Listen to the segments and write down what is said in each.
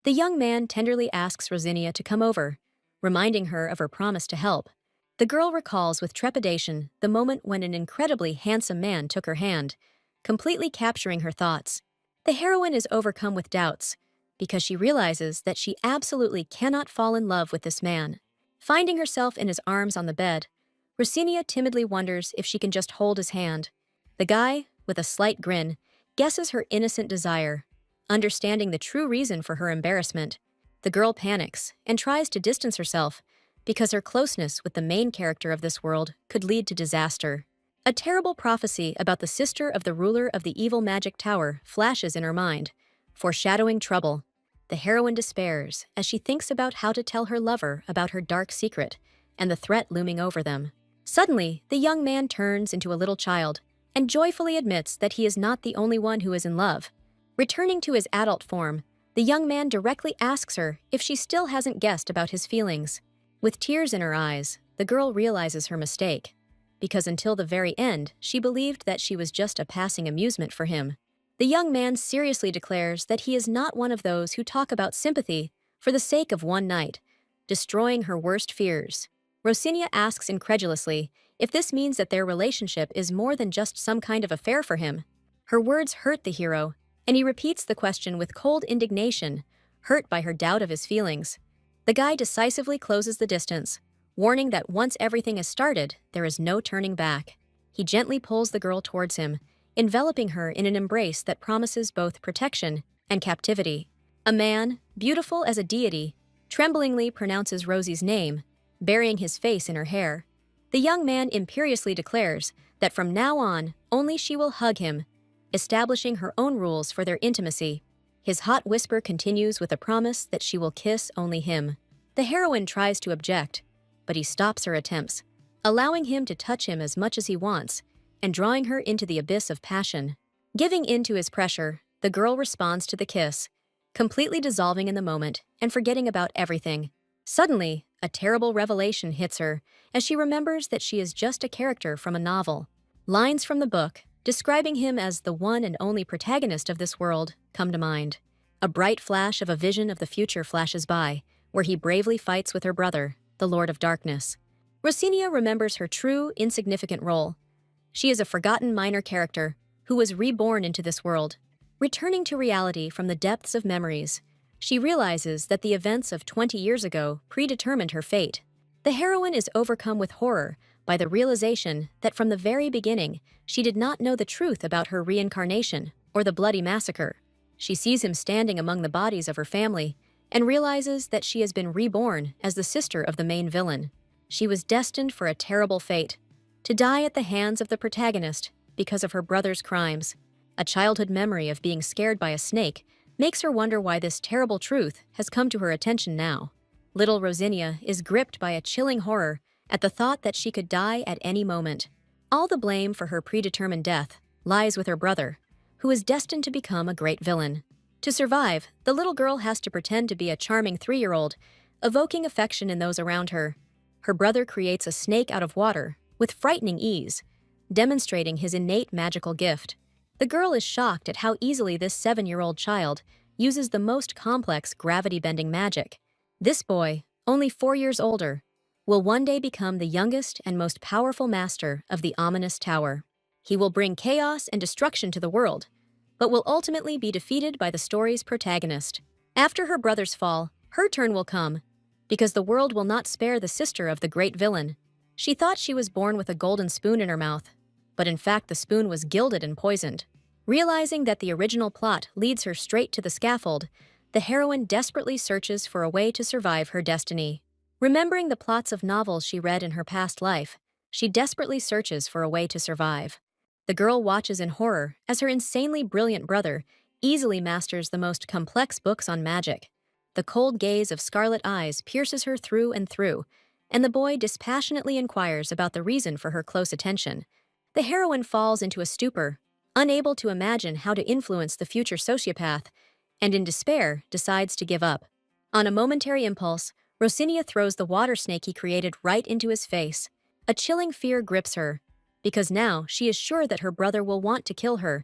The young man tenderly asks Rosinia to come over, reminding her of her promise to help. The girl recalls with trepidation the moment when an incredibly handsome man took her hand, completely capturing her thoughts. The heroine is overcome with doubts because she realizes that she absolutely cannot fall in love with this man. Finding herself in his arms on the bed, Rosinia timidly wonders if she can just hold his hand. The guy, with a slight grin, guesses her innocent desire. Understanding the true reason for her embarrassment, the girl panics and tries to distance herself because her closeness with the main character of this world could lead to disaster. A terrible prophecy about the sister of the ruler of the evil magic tower flashes in her mind, foreshadowing trouble. The heroine despairs as she thinks about how to tell her lover about her dark secret and the threat looming over them. Suddenly, the young man turns into a little child and joyfully admits that he is not the only one who is in love. Returning to his adult form, the young man directly asks her if she still hasn't guessed about his feelings. With tears in her eyes, the girl realizes her mistake, because until the very end, she believed that she was just a passing amusement for him. The young man seriously declares that he is not one of those who talk about sympathy for the sake of one night, destroying her worst fears. Rosinia asks incredulously if this means that their relationship is more than just some kind of affair for him. Her words hurt the hero, and he repeats the question with cold indignation, hurt by her doubt of his feelings. The guy decisively closes the distance, warning that once everything is started, there is no turning back. He gently pulls the girl towards him, enveloping her in an embrace that promises both protection and captivity. A man, beautiful as a deity, tremblingly pronounces Rosie's name, burying his face in her hair. The young man imperiously declares that from now on, only she will hug him, establishing her own rules for their intimacy. His hot whisper continues with a promise that she will kiss only him. The heroine tries to object, but he stops her attempts, allowing him to touch him as much as he wants and drawing her into the abyss of passion. Giving in to his pressure, the girl responds to the kiss, completely dissolving in the moment and forgetting about everything. Suddenly, a terrible revelation hits her as she remembers that she is just a character from a novel. Lines from the book, describing him as the one and only protagonist of this world, come to mind. A bright flash of a vision of the future flashes by, where he bravely fights with her brother, the Lord of Darkness. Rosinia remembers her true, insignificant role. She is a forgotten minor character who was reborn into this world. Returning to reality from the depths of memories, she realizes that the events of 20 years ago predetermined her fate. The heroine is overcome with horror by the realization that from the very beginning, she did not know the truth about her reincarnation or the bloody massacre. She sees him standing among the bodies of her family and realizes that she has been reborn as the sister of the main villain. She was destined for a terrible fate, to die at the hands of the protagonist because of her brother's crimes. A childhood memory of being scared by a snake makes her wonder why this terrible truth has come to her attention now. Little Rosinia is gripped by a chilling horror at the thought that she could die at any moment. All the blame for her predetermined death lies with her brother, who is destined to become a great villain. To survive, the little girl has to pretend to be a charming 3-year-old, evoking affection in those around her. Her brother creates a snake out of water with frightening ease, demonstrating his innate magical gift. The girl is shocked at how easily this 7-year-old child uses the most complex gravity-bending magic. This boy, only 4 years older, will one day become the youngest and most powerful master of the ominous tower. He will bring chaos and destruction to the world, but will ultimately be defeated by the story's protagonist. After her brother's fall, her turn will come, because the world will not spare the sister of the great villain. She thought she was born with a golden spoon in her mouth, but in fact the spoon was gilded and poisoned. Realizing that the original plot leads her straight to the scaffold, the heroine desperately searches for a way to survive her destiny. Remembering the plots of novels she read in her past life, she desperately searches for a way to survive. The girl watches in horror as her insanely brilliant brother easily masters the most complex books on magic. The cold gaze of scarlet eyes pierces her through and through, and the boy dispassionately inquires about the reason for her close attention. The heroine falls into a stupor, unable to imagine how to influence the future sociopath, and in despair decides to give up. On a momentary impulse, Rosinia throws the water snake he created right into his face. A chilling fear grips her, because now she is sure that her brother will want to kill her,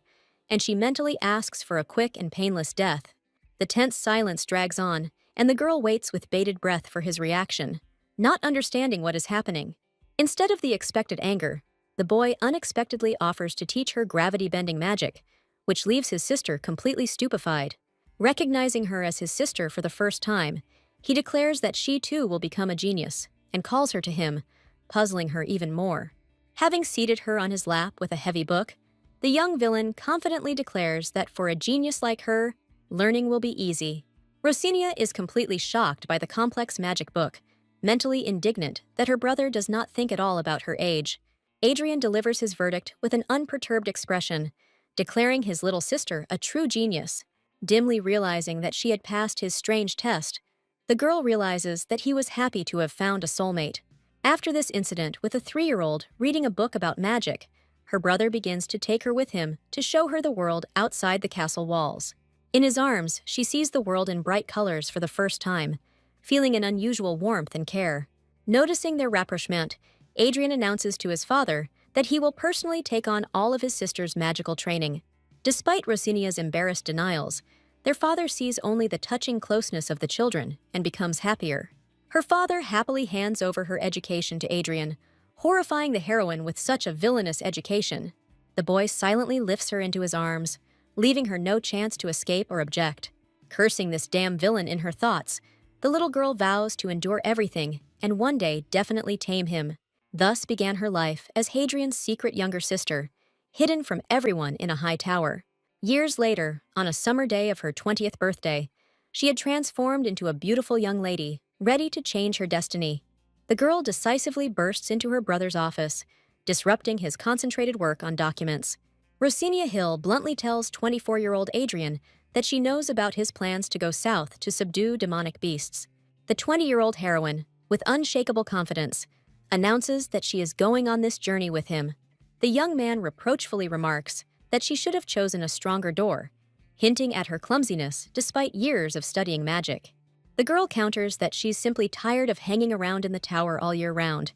and she mentally asks for a quick and painless death. The tense silence drags on, and the girl waits with bated breath for his reaction, not understanding what is happening. Instead of the expected anger, the boy unexpectedly offers to teach her gravity-bending magic, which leaves his sister completely stupefied. Recognizing her as his sister for the first time, he declares that she too will become a genius, and calls her to him, puzzling her even more. Having seated her on his lap with a heavy book, the young villain confidently declares that for a genius like her, learning will be easy. Rosinia is completely shocked by the complex magic book, mentally indignant that her brother does not think at all about her age. Adrian delivers his verdict with an unperturbed expression, declaring his little sister a true genius. Dimly realizing that she had passed his strange test, the girl realizes that he was happy to have found a soulmate. After this incident with a 3-year-old reading a book about magic, her brother begins to take her with him to show her the world outside the castle walls. In his arms, she sees the world in bright colors for the first time, feeling an unusual warmth and care. Noticing their rapprochement, Adrian announces to his father that he will personally take on all of his sister's magical training. Despite Rosinia's embarrassed denials, their father sees only the touching closeness of the children and becomes happier. Her father happily hands over her education to Adrian, horrifying the heroine with such a villainous education. The boy silently lifts her into his arms, leaving her no chance to escape or object. Cursing this damn villain in her thoughts, the little girl vows to endure everything and one day definitely tame him. Thus began her life as Hadrian's secret younger sister, hidden from everyone in a high tower. Years later, on a summer day of her 20th birthday, she had transformed into a beautiful young lady, ready to change her destiny. The girl decisively bursts into her brother's office, disrupting his concentrated work on documents. Rosinia Hill bluntly tells 24-year-old Adrian that she knows about his plans to go south to subdue demonic beasts. The 20-year-old heroine, with unshakable confidence, announces that she is going on this journey with him. The young man reproachfully remarks that she should have chosen a stronger door, hinting at her clumsiness despite years of studying magic. The girl counters that she's simply tired of hanging around in the tower all year round,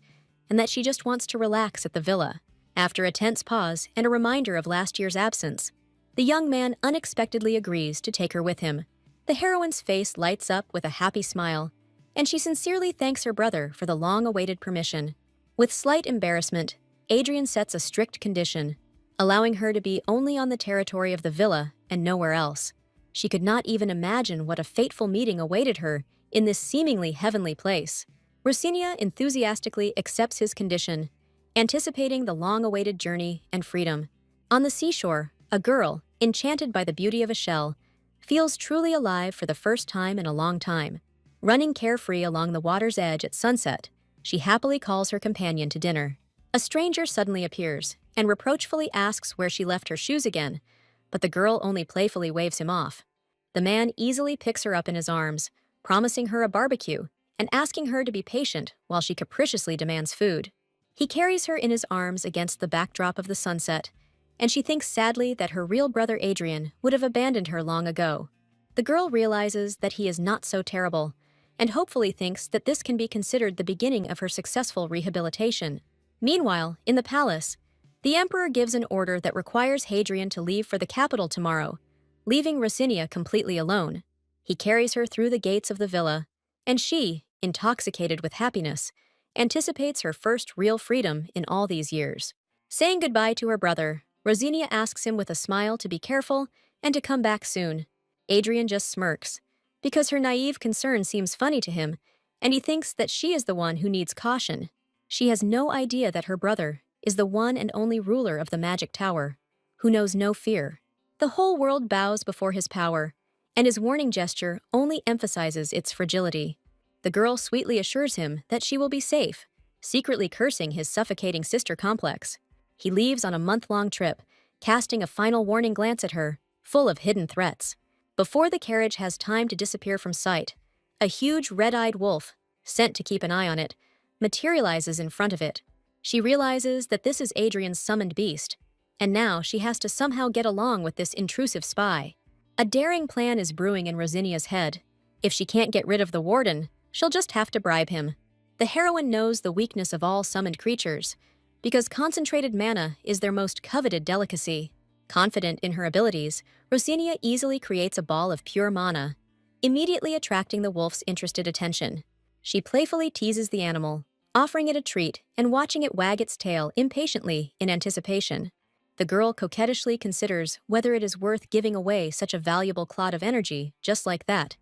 and that she just wants to relax at the villa. After a tense pause and a reminder of last year's absence, the young man unexpectedly agrees to take her with him. The heroine's face lights up with a happy smile, and she sincerely thanks her brother for the long-awaited permission. With slight embarrassment, Adrian sets a strict condition, allowing her to be only on the territory of the villa and nowhere else. She could not even imagine what a fateful meeting awaited her in this seemingly heavenly place. Rosinia enthusiastically accepts his condition, anticipating the long-awaited journey and freedom. On the seashore, a girl, enchanted by the beauty of a shell, feels truly alive for the first time in a long time. Running carefree along the water's edge at sunset, she happily calls her companion to dinner. A stranger suddenly appears and reproachfully asks where she left her shoes again, but the girl only playfully waves him off. The man easily picks her up in his arms, promising her a barbecue and asking her to be patient while she capriciously demands food. He carries her in his arms against the backdrop of the sunset, and she thinks sadly that her real brother Adrian would have abandoned her long ago. The girl realizes that he is not so terrible, and hopefully thinks that this can be considered the beginning of her successful rehabilitation. Meanwhile, in the palace, the emperor gives an order that requires Hadrian to leave for the capital tomorrow, leaving Rosinia completely alone. He carries her through the gates of the villa, and she, intoxicated with happiness, anticipates her first real freedom in all these years. Saying goodbye to her brother, Rosinia asks him with a smile to be careful and to come back soon. Adrian just smirks, because her naive concern seems funny to him, and he thinks that she is the one who needs caution. She has no idea that her brother is the one and only ruler of the magic tower, who knows no fear. The whole world bows before his power, and his warning gesture only emphasizes its fragility. The girl sweetly assures him that she will be safe, secretly cursing his suffocating sister complex. He leaves on a month-long trip, casting a final warning glance at her, full of hidden threats. Before the carriage has time to disappear from sight, a huge red-eyed wolf, sent to keep an eye on it, materializes in front of it. She realizes that this is Adrian's summoned beast, and now she has to somehow get along with this intrusive spy. A daring plan is brewing in Rosinia's head. If she can't get rid of the warden, she'll just have to bribe him. The heroine knows the weakness of all summoned creatures, because concentrated mana is their most coveted delicacy. Confident in her abilities, Rosinia easily creates a ball of pure mana immediately attracting the wolf's interested attention. She playfully teases the animal, offering it a treat and watching it wag its tail impatiently in anticipation. The girl coquettishly considers whether it is worth giving away such a valuable clod of energy just like that,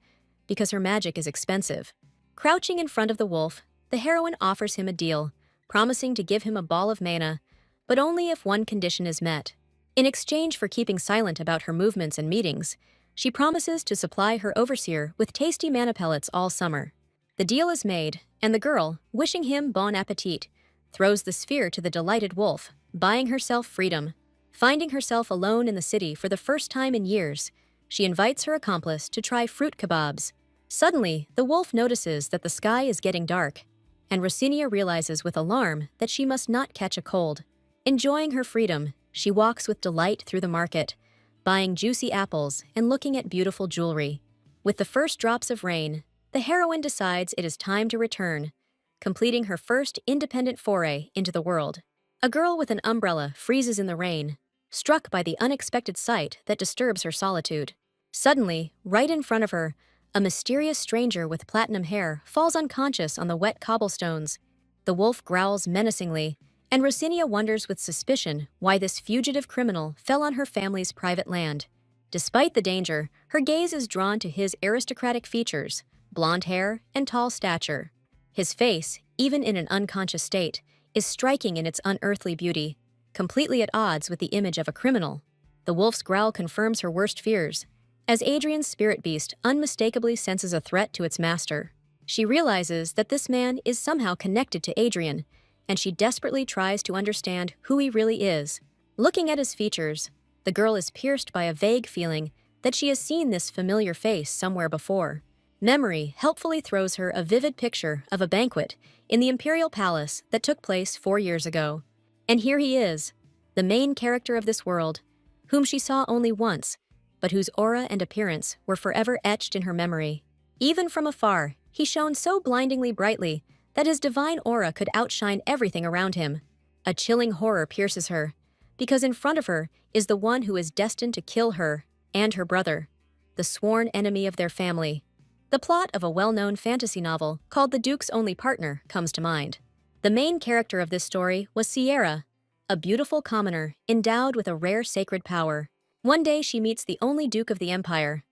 because her magic is expensive. Crouching in front of the wolf, the heroine offers him a deal, promising to give him a ball of mana, but only if one condition is met. In exchange for keeping silent about her movements and meetings, she promises to supply her overseer with tasty mana pellets all summer. The deal is made, and the girl, wishing him bon appetit, throws the sphere to the delighted wolf, buying herself freedom. Finding herself alone in the city for the first time in years, she invites her accomplice to try fruit kebabs. Suddenly, the wolf notices that the sky is getting dark, and Rosinia realizes with alarm that she must not catch a cold. Enjoying her freedom, she walks with delight through the market, buying juicy apples and looking at beautiful jewelry. With the first drops of rain, the heroine decides it is time to return, completing her first independent foray into the world. A girl with an umbrella freezes in the rain, struck by the unexpected sight that disturbs her solitude. Suddenly, right in front of her, a mysterious stranger with platinum hair falls unconscious on the wet cobblestones. The wolf growls menacingly, and Rosinia wonders with suspicion why this fugitive criminal fell on her family's private land. Despite the danger, her gaze is drawn to his aristocratic features, blonde hair, and tall stature. His face, even in an unconscious state, is striking in its unearthly beauty, completely at odds with the image of a criminal. The wolf's growl confirms her worst fears, as Adrian's spirit beast unmistakably senses a threat to its master. She realizes that this man is somehow connected to Adrian, and she desperately tries to understand who he really is. Looking at his features, the girl is pierced by a vague feeling that she has seen this familiar face somewhere before. Memory helpfully throws her a vivid picture of a banquet in the imperial palace that took place 4 years ago. And here he is, the main character of this world, whom she saw only once, but whose aura and appearance were forever etched in her memory. Even from afar, he shone so blindingly brightly that his divine aura could outshine everything around him. A chilling horror pierces her, because in front of her is the one who is destined to kill her and her brother, the sworn enemy of their family. The plot of a well-known fantasy novel called The Duke's Only Partner comes to mind. The main character of this story was Sierra, a beautiful commoner endowed with a rare sacred power. One day she meets the only Duke of the Empire,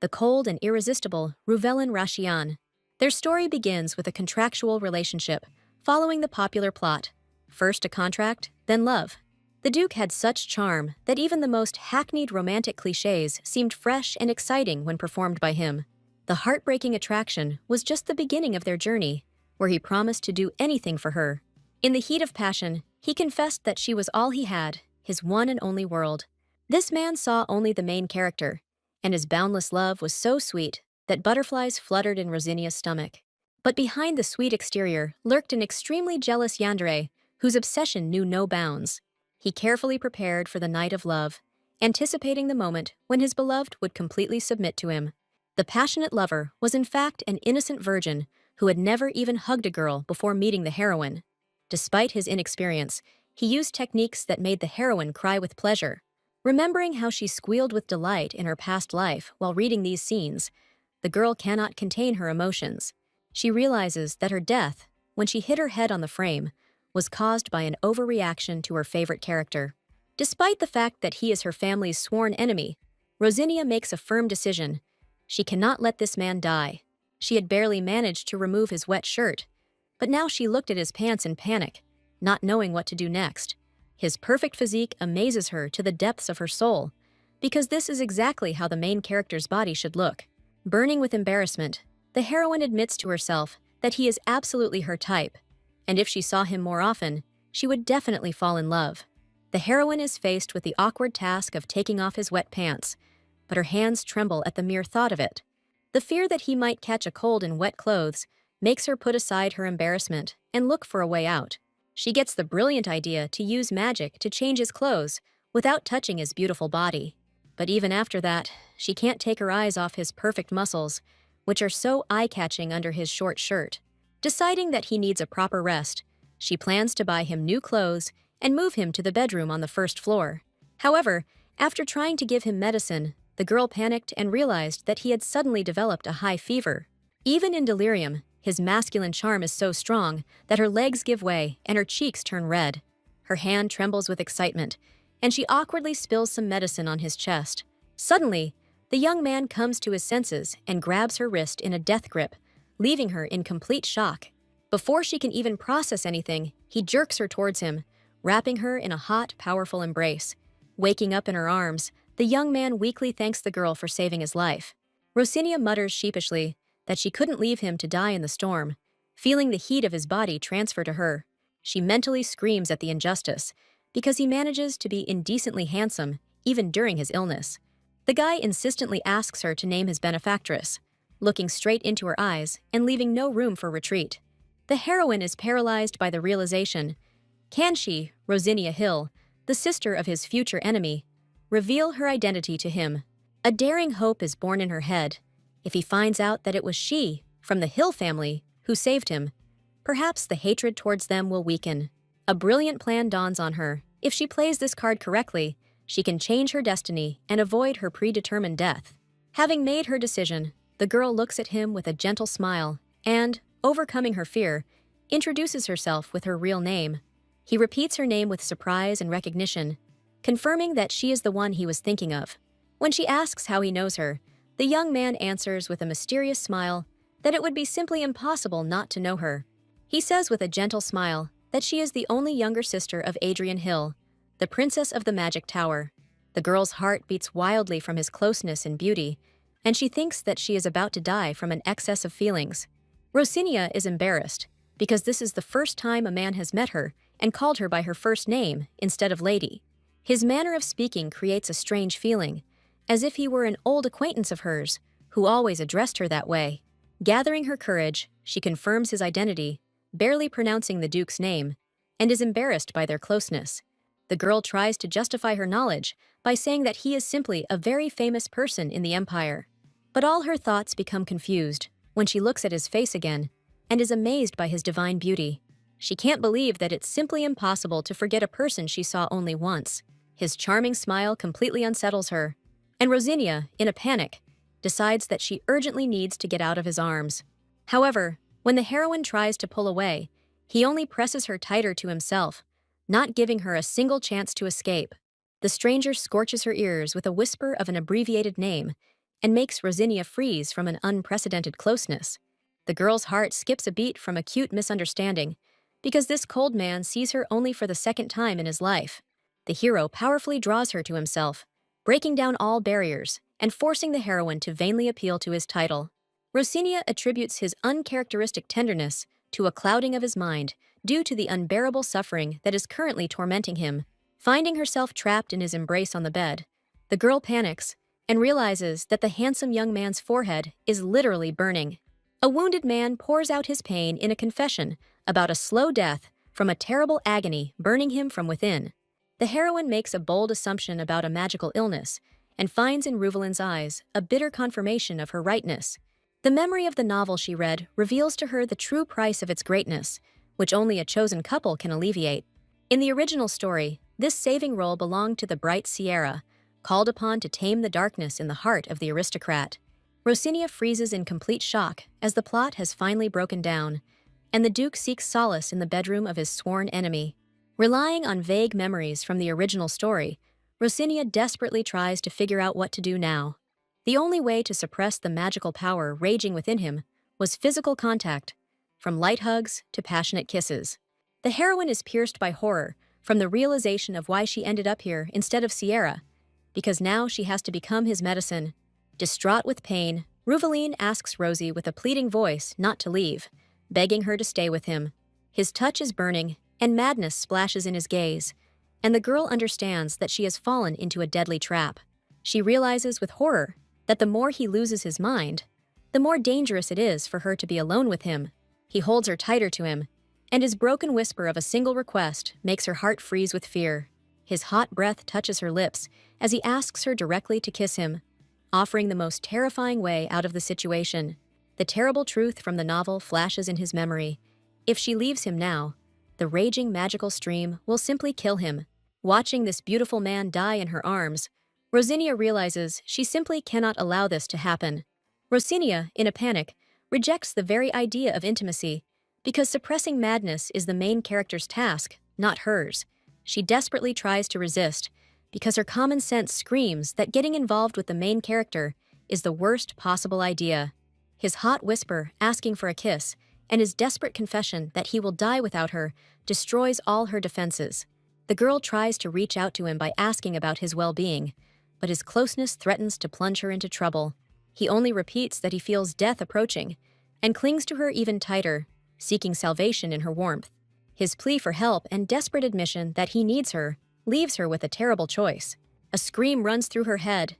the cold and irresistible Ruvelin Rashian. Their story begins with a contractual relationship, following the popular plot. First a contract, then love. The Duke had such charm that even the most hackneyed romantic clichés seemed fresh and exciting when performed by him. The heartbreaking attraction was just the beginning of their journey, where he promised to do anything for her. In the heat of passion, he confessed that she was all he had, his one and only world. This man saw only the main character, and his boundless love was so sweet that butterflies fluttered in Rosinia's stomach. But behind the sweet exterior lurked an extremely jealous yandere whose obsession knew no bounds. He carefully prepared for the night of love, anticipating the moment when his beloved would completely submit to him. The passionate lover was in fact an innocent virgin who had never even hugged a girl before meeting the heroine. Despite his inexperience, he used techniques that made the heroine cry with pleasure. Remembering how she squealed with delight in her past life while reading these scenes, the girl cannot contain her emotions. She realizes that her death, when she hit her head on the frame, was caused by an overreaction to her favorite character. Despite the fact that he is her family's sworn enemy, Rosinia makes a firm decision. She cannot let this man die. She had barely managed to remove his wet shirt, but now she looked at his pants in panic, not knowing what to do next. His perfect physique amazes her to the depths of her soul, because this is exactly how the main character's body should look. Burning with embarrassment, the heroine admits to herself that he is absolutely her type, and if she saw him more often, she would definitely fall in love. The heroine is faced with the awkward task of taking off his wet pants, but her hands tremble at the mere thought of it. The fear that he might catch a cold in wet clothes makes her put aside her embarrassment and look for a way out. She gets the brilliant idea to use magic to change his clothes without touching his beautiful body. But even after that, she can't take her eyes off his perfect muscles, which are so eye-catching under his short shirt. Deciding that he needs a proper rest, she plans to buy him new clothes and move him to the bedroom on the first floor. However, after trying to give him medicine, The girl panicked and realized that he had suddenly developed a high fever. Even in delirium, his masculine charm is so strong that her legs give way and her cheeks turn red. Her hand trembles with excitement, and she awkwardly spills some medicine on his chest. Suddenly, the young man comes to his senses and grabs her wrist in a death grip, leaving her in complete shock. Before she can even process anything, he jerks her towards him, wrapping her in a hot, powerful embrace. Waking up in her arms, the young man weakly thanks the girl for saving his life. Rosinia mutters sheepishly that she couldn't leave him to die in the storm. Feeling the heat of his body transfer to her, she mentally screams at the injustice, because he manages to be indecently handsome even during his illness. The guy insistently asks her to name his benefactress, looking straight into her eyes and leaving no room for retreat. The heroine is paralyzed by the realization: can she, Rosinia Hill, the sister of his future enemy, reveal her identity to him? A daring hope is born in her head. If he finds out that it was she, from the Hill family, who saved him, perhaps the hatred towards them will weaken. A brilliant plan dawns on her. If she plays this card correctly, she can change her destiny and avoid her predetermined death. Having made her decision, the girl looks at him with a gentle smile and, overcoming her fear, introduces herself with her real name. He repeats her name with surprise and recognition, confirming that she is the one he was thinking of. When she asks how he knows her, the young man answers with a mysterious smile that it would be simply impossible not to know her. He says with a gentle smile that she is the only younger sister of Adrian Hill, the princess of the Magic Tower. The girl's heart beats wildly from his closeness and beauty, and she thinks that she is about to die from an excess of feelings. Rosinia is embarrassed, because this is the first time a man has met her and called her by her first name instead of lady. His manner of speaking creates a strange feeling, as if he were an old acquaintance of hers, who always addressed her that way. Gathering her courage, she confirms his identity, barely pronouncing the Duke's name, and is embarrassed by their closeness. The girl tries to justify her knowledge by saying that he is simply a very famous person in the Empire. But all her thoughts become confused when she looks at his face again and is amazed by his divine beauty. She can't believe that it's simply impossible to forget a person she saw only once. His charming smile completely unsettles her, and Rosinia, in a panic, decides that she urgently needs to get out of his arms. However, when the heroine tries to pull away, he only presses her tighter to himself, not giving her a single chance to escape. The stranger scorches her ears with a whisper of an abbreviated name and makes Rosinia freeze from an unprecedented closeness. The girl's heart skips a beat from acute misunderstanding, because this cold man sees her only for the second time in his life. The hero powerfully draws her to himself, breaking down all barriers and forcing the heroine to vainly appeal to his title. Rosinia attributes his uncharacteristic tenderness to a clouding of his mind due to the unbearable suffering that is currently tormenting him. Finding herself trapped in his embrace on the bed, the girl panics and realizes that the handsome young man's forehead is literally burning. A wounded man pours out his pain in a confession about a slow death from a terrible agony burning him from within. The heroine makes a bold assumption about a magical illness and finds in Ruvelin's eyes a bitter confirmation of her rightness. The memory of the novel she read reveals to her the true price of its greatness, which only a chosen couple can alleviate. In the original story, this saving role belonged to the bright Sierra, called upon to tame the darkness in the heart of the aristocrat. Rosinia freezes in complete shock as the plot has finally broken down, and the Duke seeks solace in the bedroom of his sworn enemy. Relying on vague memories from the original story, Rosinia desperately tries to figure out what to do now. The only way to suppress the magical power raging within him was physical contact, from light hugs to passionate kisses. The heroine is pierced by horror from the realization of why she ended up here instead of Sierra, because now she has to become his medicine. Distraught with pain, Ruveline asks Rosie with a pleading voice not to leave, begging her to stay with him. His touch is burning, and madness splashes in his gaze, and the girl understands that she has fallen into a deadly trap. She realizes with horror that the more he loses his mind, the more dangerous it is for her to be alone with him. He holds her tighter to him, and his broken whisper of a single request makes her heart freeze with fear. His hot breath touches her lips as he asks her directly to kiss him, offering the most terrifying way out of the situation. The terrible truth from the novel flashes in his memory. If she leaves him now, the raging magical stream will simply kill him. Watching this beautiful man die in her arms, Rosinia realizes she simply cannot allow this to happen. Rosinia, in a panic, rejects the very idea of intimacy because suppressing madness is the main character's task, not hers. She desperately tries to resist because her common sense screams that getting involved with the main character is the worst possible idea. His hot whisper asking for a kiss and his desperate confession that he will die without her destroys all her defenses. The girl tries to reach out to him by asking about his well-being, but his closeness threatens to plunge her into trouble. He only repeats that he feels death approaching and clings to her even tighter, seeking salvation in her warmth. His plea for help and desperate admission that he needs her leaves her with a terrible choice. A scream runs through her head.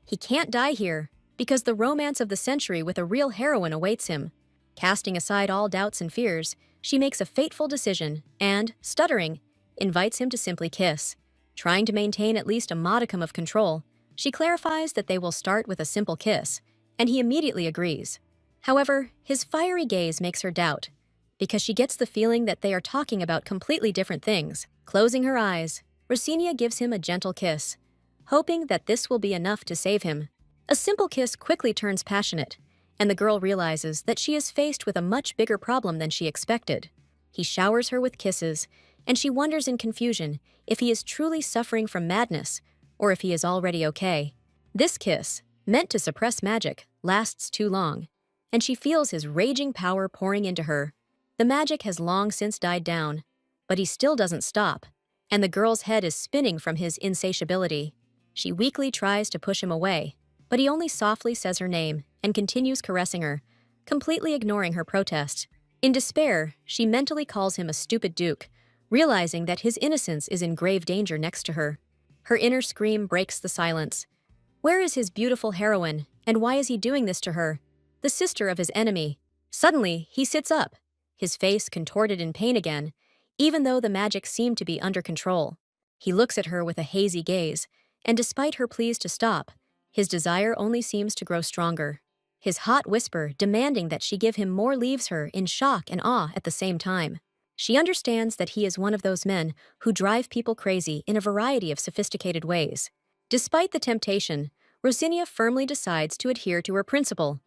He can't die here, because the romance of the century with a real heroine awaits him. Casting aside all doubts and fears, she makes a fateful decision and, stuttering, invites him to simply kiss. Trying to maintain at least a modicum of control, she clarifies that they will start with a simple kiss, and he immediately agrees. However, his fiery gaze makes her doubt, because she gets the feeling that they are talking about completely different things. Closing her eyes, Rosinia gives him a gentle kiss, hoping that this will be enough to save him. A simple kiss quickly turns passionate, and the girl realizes that she is faced with a much bigger problem than she expected. He showers her with kisses, and she wonders in confusion if he is truly suffering from madness or if he is already okay. This kiss, meant to suppress magic, lasts too long, and she feels his raging power pouring into her. The magic has long since died down, but he still doesn't stop, and the girl's head is spinning from his insatiability. She weakly tries to push him away, but he only softly says her name and continues caressing her, completely ignoring her protest. In despair, she mentally calls him a stupid duke, realizing that his innocence is in grave danger next to her. Her inner scream breaks the silence. Where is his beautiful heroine, and why is he doing this to her, the sister of his enemy? Suddenly, he sits up, his face contorted in pain again, even though the magic seemed to be under control. He looks at her with a hazy gaze, and despite her pleas to stop, his desire only seems to grow stronger. His hot whisper demanding that she give him more leaves her in shock and awe at the same time. She understands that he is one of those men who drive people crazy in a variety of sophisticated ways. Despite the temptation, Rosinia firmly decides to adhere to her principle,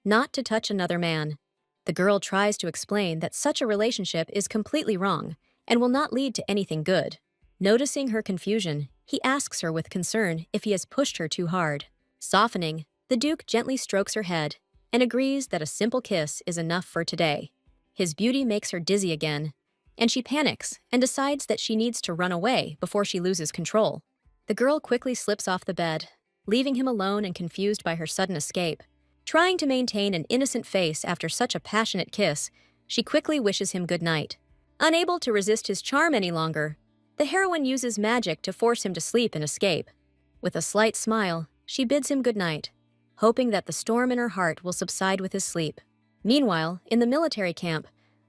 not to touch another man. The girl tries to explain that such a relationship is completely wrong and will not lead to anything good. Noticing her confusion, he asks her with concern if he has pushed her too hard. Softening, the Duke gently strokes her head and agrees that a simple kiss is enough for today. His beauty makes her dizzy again, and she panics and decides that she needs to run away before she loses control. The girl quickly slips off the bed, leaving him alone and confused by her sudden escape. Trying to maintain an innocent face after such a passionate kiss, she quickly wishes him good night. Unable to resist his charm any longer, the heroine uses magic to force him to sleep and escape. With a slight smile, she bids him good night, hoping that the storm in her heart will subside with his sleep. Meanwhile, in the military camp,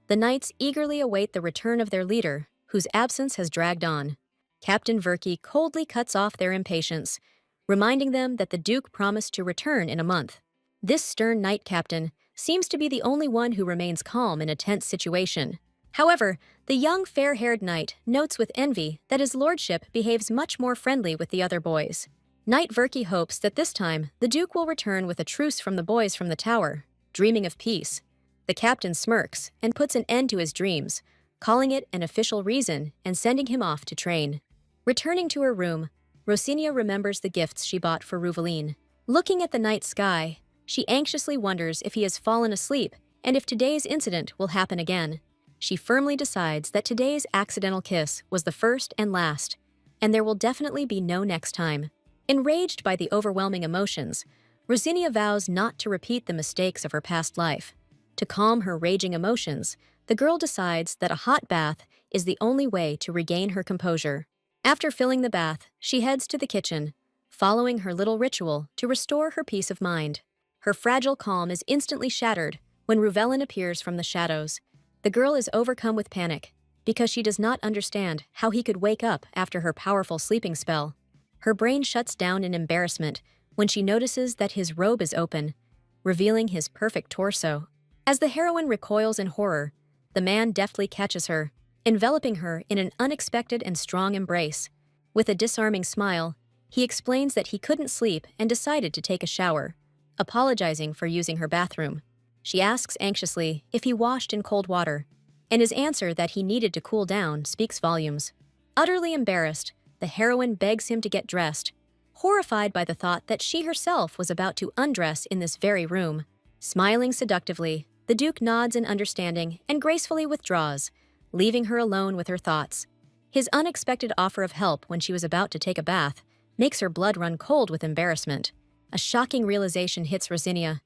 the knights eagerly await the return of their leader, whose absence has dragged on. Captain Verkey coldly cuts off their impatience, reminding them that the Duke promised to return in a month. This stern knight captain seems to be the only one who remains calm in a tense situation. However, the young fair-haired knight notes with envy that his lordship behaves much more friendly with the other boys. Knight Verkey hopes that this time the Duke will return with a truce from the boys from the tower, dreaming of peace. The captain smirks and puts an end to his dreams, calling it an official reason and sending him off to train. Returning to her room, Rosinia remembers the gifts she bought for Ruveline. Looking at the night sky, she anxiously wonders if he has fallen asleep and if today's incident will happen again. She firmly decides that today's accidental kiss was the first and last, and there will definitely be no next time. Enraged by the overwhelming emotions, Rosinia vows not to repeat the mistakes of her past life. To calm her raging emotions, the girl decides that a hot bath is the only way to regain her composure. After filling the bath, she heads to the kitchen, following her little ritual to restore her peace of mind. Her fragile calm is instantly shattered when Ruvelin appears from the shadows. The girl is overcome with panic because she does not understand how he could wake up after her powerful sleeping spell. Her brain shuts down in embarrassment when she notices that his robe is open, revealing his perfect torso. As the heroine recoils in horror, the man deftly catches her, enveloping her in an unexpected and strong embrace. With a disarming smile, He explains that he couldn't sleep and decided to take a shower, apologizing for using her bathroom. She asks anxiously if he washed in cold water, and his answer that he needed to cool down speaks volumes. Utterly embarrassed, the heroine begs him to get dressed, horrified by the thought that she herself was about to undress in this very room. Smiling seductively, the Duke nods in understanding and gracefully withdraws, leaving her alone with her thoughts. His unexpected offer of help when she was about to take a bath makes her blood run cold with embarrassment. A shocking realization hits Rosinia.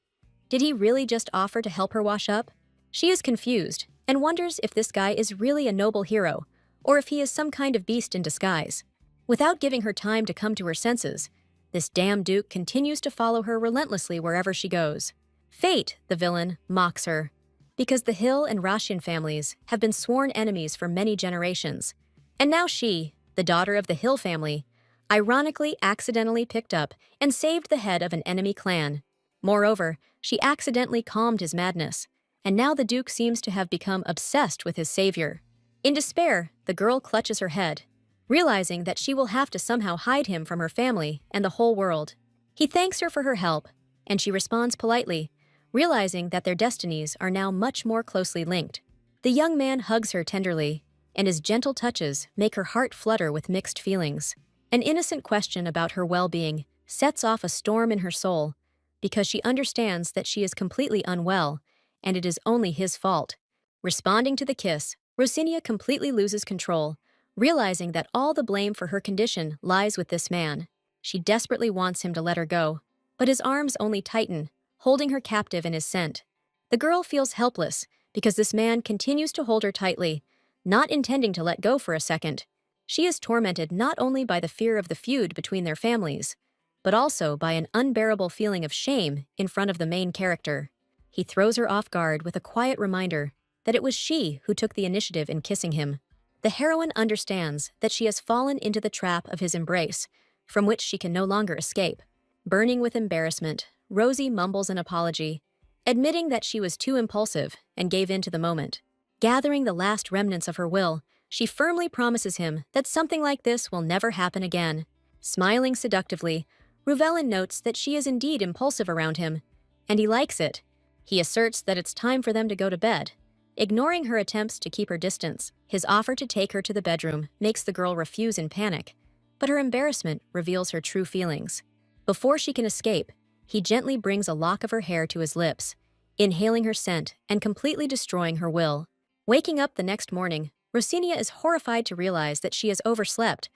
Did he really just offer to help her wash up? She is confused and wonders if this guy is really a noble hero or if he is some kind of beast in disguise. Without giving her time to come to her senses, this damn Duke continues to follow her relentlessly wherever she goes. Fate, the villain, mocks her, because the Hill and Rashian families have been sworn enemies for many generations. And now she, the daughter of the Hill family, ironically accidentally picked up and saved the head of an enemy clan. Moreover, she accidentally calmed his madness, and now the Duke seems to have become obsessed with his savior. In despair, the girl clutches her head, realizing that she will have to somehow hide him from her family and the whole world. He thanks her for her help, and she responds politely, realizing that their destinies are now much more closely linked. The young man hugs her tenderly, and his gentle touches make her heart flutter with mixed feelings. An innocent question about her well-being sets off a storm in her soul, because she understands that she is completely unwell, and it is only his fault. Responding to the kiss, Rosinia completely loses control, realizing that all the blame for her condition lies with this man. She desperately wants him to let her go, but his arms only tighten, holding her captive in his scent. The girl feels helpless because this man continues to hold her tightly, not intending to let go for a second. She is tormented not only by the fear of the feud between their families, but also by an unbearable feeling of shame in front of the main character. He throws her off guard with a quiet reminder that it was she who took the initiative in kissing him. The heroine understands that she has fallen into the trap of his embrace, from which she can no longer escape. Burning with embarrassment, Rosie mumbles an apology, admitting that she was too impulsive and gave in to the moment. Gathering the last remnants of her will, she firmly promises him that something like this will never happen again. Smiling seductively, Ruvelin notes that she is indeed impulsive around him, and he likes it. He asserts that it's time for them to go to bed, ignoring her attempts to keep her distance. His offer to take her to the bedroom makes the girl refuse in panic, but her embarrassment reveals her true feelings. Before she can escape, he gently brings a lock of her hair to his lips, inhaling her scent and completely destroying her will. Waking up the next morning, Rosinia is horrified to realize that she has overslept,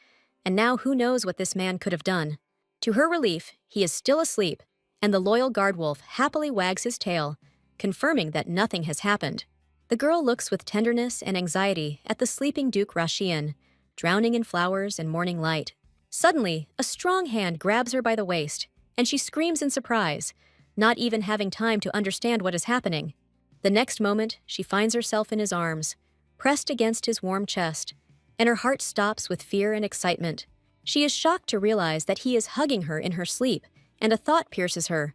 and now who knows what this man could have done. To her relief, he is still asleep, and the loyal guard wolf happily wags his tail, confirming that nothing has happened. The girl looks with tenderness and anxiety at the sleeping Duke Rashian, drowning in flowers and morning light. Suddenly, a strong hand grabs her by the waist, and she screams in surprise, not even having time to understand what is happening. The next moment, she finds herself in his arms, pressed against his warm chest, and her heart stops with fear and excitement. She is shocked to realize that he is hugging her in her sleep, and a thought pierces her.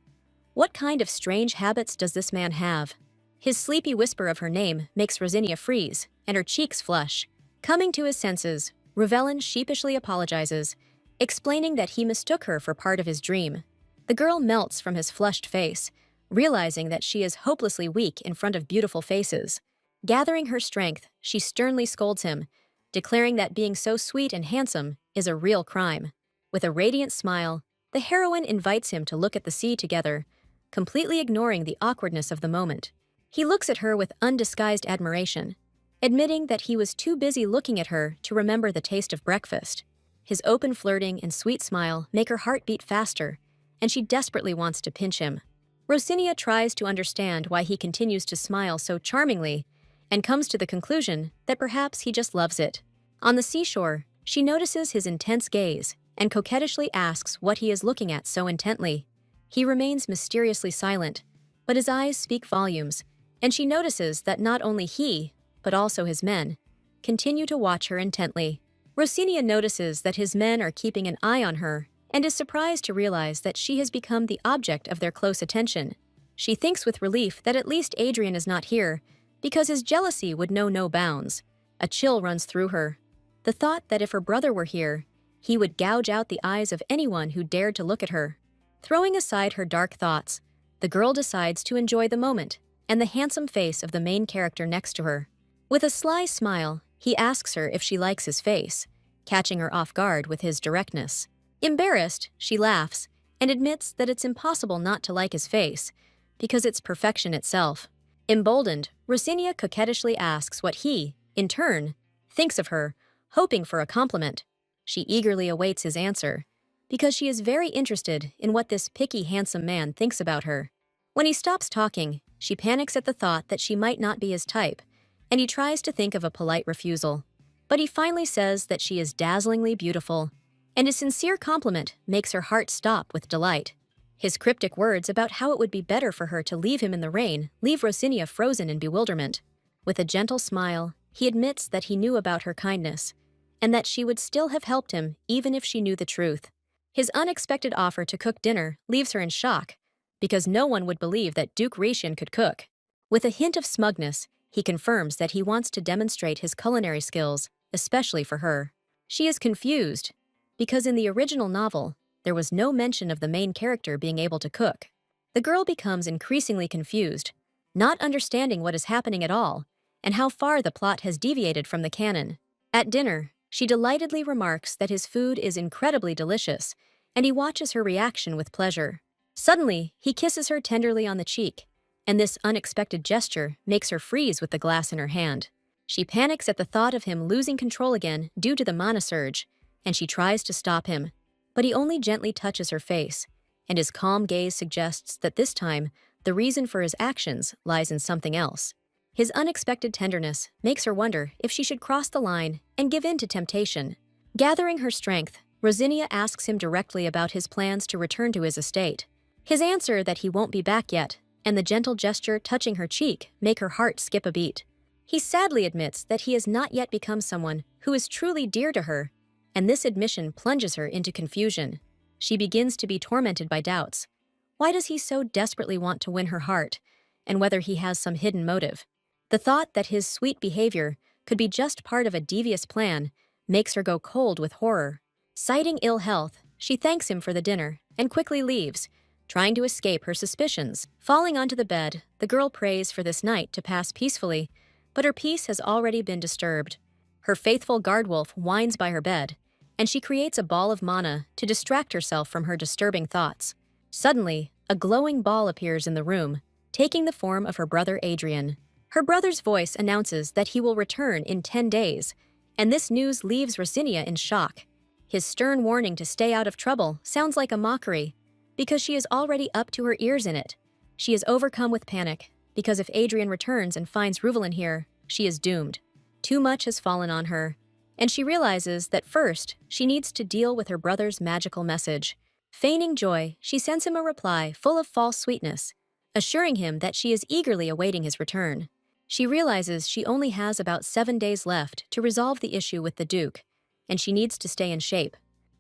What kind of strange habits does this man have? His sleepy whisper of her name makes Rosinia freeze, and her cheeks flush. Coming to his senses, Ruvelin sheepishly apologizes, explaining that he mistook her for part of his dream. The girl melts from his flushed face, realizing that she is hopelessly weak in front of beautiful faces. Gathering her strength, she sternly scolds him, declaring that being so sweet and handsome is a real crime. With a radiant smile, the heroine invites him to look at the sea together, completely ignoring the awkwardness of the moment. He looks at her with undisguised admiration, admitting that he was too busy looking at her to remember the taste of breakfast. His open flirting and sweet smile make her heart beat faster, and she desperately wants to pinch him. Rosinia tries to understand why he continues to smile so charmingly, and comes to the conclusion that perhaps he just loves it. On the seashore, she notices his intense gaze and coquettishly asks what he is looking at so intently. He remains mysteriously silent, but his eyes speak volumes, and she notices that not only he, but also his men, continue to watch her intently. Rosinia notices that his men are keeping an eye on her and is surprised to realize that she has become the object of their close attention. She thinks with relief that at least Adrian is not here, because his jealousy would know no bounds. A chill runs through her. The thought that if her brother were here, He would gouge out the eyes of anyone who dared to look at her. Throwing aside her dark thoughts, the girl decides to enjoy the moment and the handsome face of the main character next to her. With a sly smile, he asks her if she likes his face, catching her off guard with his directness. Embarrassed, she laughs and admits that it's impossible not to like his face, because it's perfection itself. Emboldened, Rosinia coquettishly asks what he, in turn, thinks of her, hoping for a compliment. She eagerly awaits his answer, because she is very interested in what this picky handsome man thinks about her. When he stops talking, she panics at the thought that she might not be his type, and he tries to think of a polite refusal. But he finally says that she is dazzlingly beautiful, and his sincere compliment makes her heart stop with delight. His cryptic words about how it would be better for her to leave him in the rain leave Rosinia frozen in bewilderment. With a gentle smile, he admits that he knew about her kindness, and that she would still have helped him even if she knew the truth. His unexpected offer to cook dinner leaves her in shock, because no one would believe that Duke Retian could cook. With a hint of smugness, he confirms that he wants to demonstrate his culinary skills, especially for her. She is confused, because in the original novel, there was no mention of the main character being able to cook. The girl becomes increasingly confused, not understanding what is happening at all, and how far the plot has deviated from the canon. At dinner, she delightedly remarks that his food is incredibly delicious, and he watches her reaction with pleasure. Suddenly, he kisses her tenderly on the cheek, and this unexpected gesture makes her freeze with the glass in her hand. She panics at the thought of him losing control again due to the mana surge, and she tries to stop him, but he only gently touches her face, and his calm gaze suggests that this time, the reason for his actions lies in something else. His unexpected tenderness makes her wonder if she should cross the line and give in to temptation. Gathering her strength, Rosinia asks him directly about his plans to return to his estate. His answer that he won't be back yet, and the gentle gesture touching her cheek make her heart skip a beat. He sadly admits that he has not yet become someone who is truly dear to her, and this admission plunges her into confusion. She begins to be tormented by doubts. Why does he so desperately want to win her heart, and whether he has some hidden motive? The thought that his sweet behavior could be just part of a devious plan makes her go cold with horror. Citing ill health, she thanks him for the dinner and quickly leaves, trying to escape her suspicions. Falling onto the bed, the girl prays for this night to pass peacefully, but her peace has already been disturbed. Her faithful guardwolf whines by her bed, and she creates a ball of mana to distract herself from her disturbing thoughts. Suddenly, a glowing ball appears in the room, taking the form of her brother Adrian. Her brother's voice announces that he will return in 10 days, and this news leaves Rosinia in shock. His stern warning to stay out of trouble sounds like a mockery, because she is already up to her ears in it. She is overcome with panic, because if Adrian returns and finds Ruvelin here, she is doomed. Too much has fallen on her, and she realizes that first, she needs to deal with her brother's magical message. Feigning joy, she sends him a reply full of false sweetness, assuring him that she is eagerly awaiting his return. She realizes she only has about 7 days left to resolve the issue with the Duke, and she needs to stay in shape.